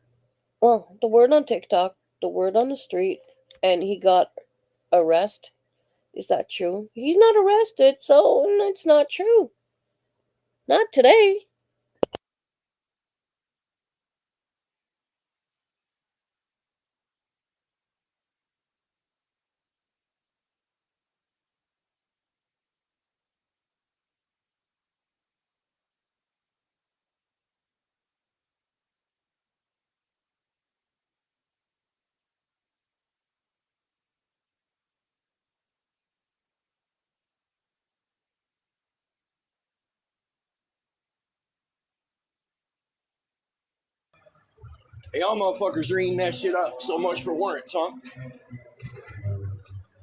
Well, the word on TikTok, the word on the street, and he got arrested. Is that true? He's not arrested, so it's not true. Not today. Hey, y'all motherfuckers are eating that shit up. So much for warrants, huh?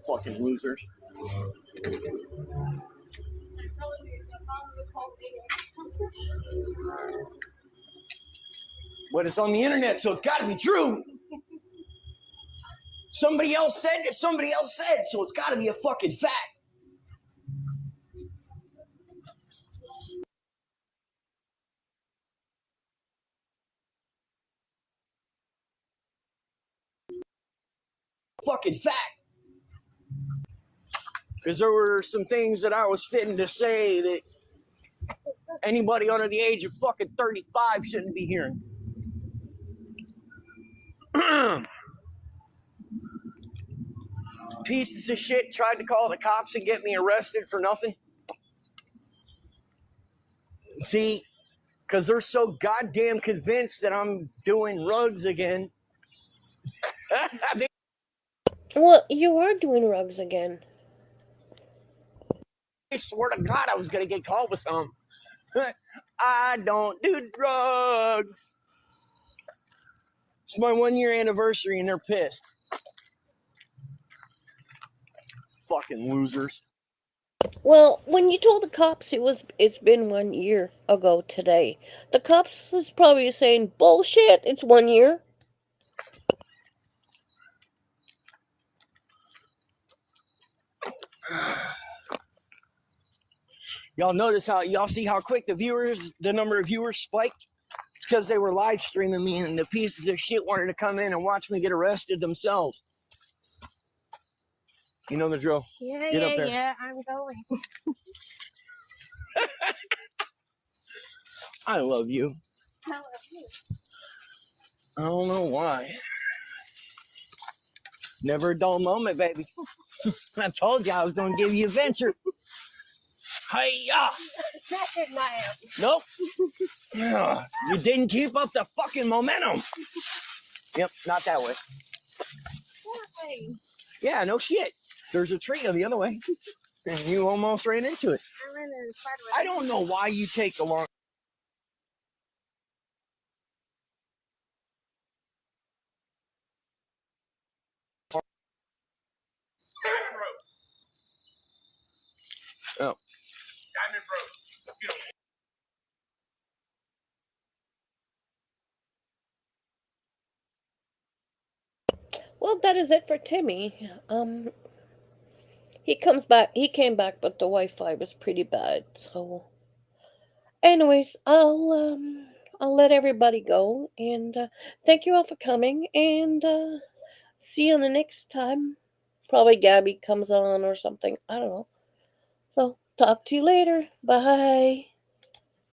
Fucking losers. But it's on the internet, so it's got to be true. Somebody else said that somebody else said, so it's got to be a fucking fact. Fucking fact. Because there were some things that I was fitting to say that anybody under the age of fucking 35 shouldn't be hearing. Pieces of shit tried to call the cops and get me arrested for nothing. See, because they're so goddamn convinced that I'm doing rugs again. Well, you are doing rugs again. I swear to God I was going to get called with some. I don't do drugs. It's my 1 year anniversary and they're pissed. Fucking losers. Well, when you told the cops it's been 1 year ago today, the cops is probably saying, bullshit, it's 1 year. Y'all notice y'all see how quick the number of viewers spiked? It's because they were live streaming me and the pieces of shit wanted to come in and watch me get arrested themselves. You know the drill. Yeah, Get up there. yeah, I'm going. I love you. I love you. I don't know why. Never a dull moment, baby. I told you I was going to give you adventure. Hi-ya! That did not help. Nope. You didn't keep up the fucking momentum. Yep, not that way. Why? Yeah, no shit. There's a tree the other way. And you almost ran into it. I ran in the spider web. I don't know why you take the long. Oh. Diamond Bros. Well, that is it for Timmy. He came back, but the Wi-Fi was pretty bad. So, anyways, I'll let everybody go, and thank you all for coming, and see you on the next time. Probably Gabby comes on or something. I don't know. So, talk to you later. Bye.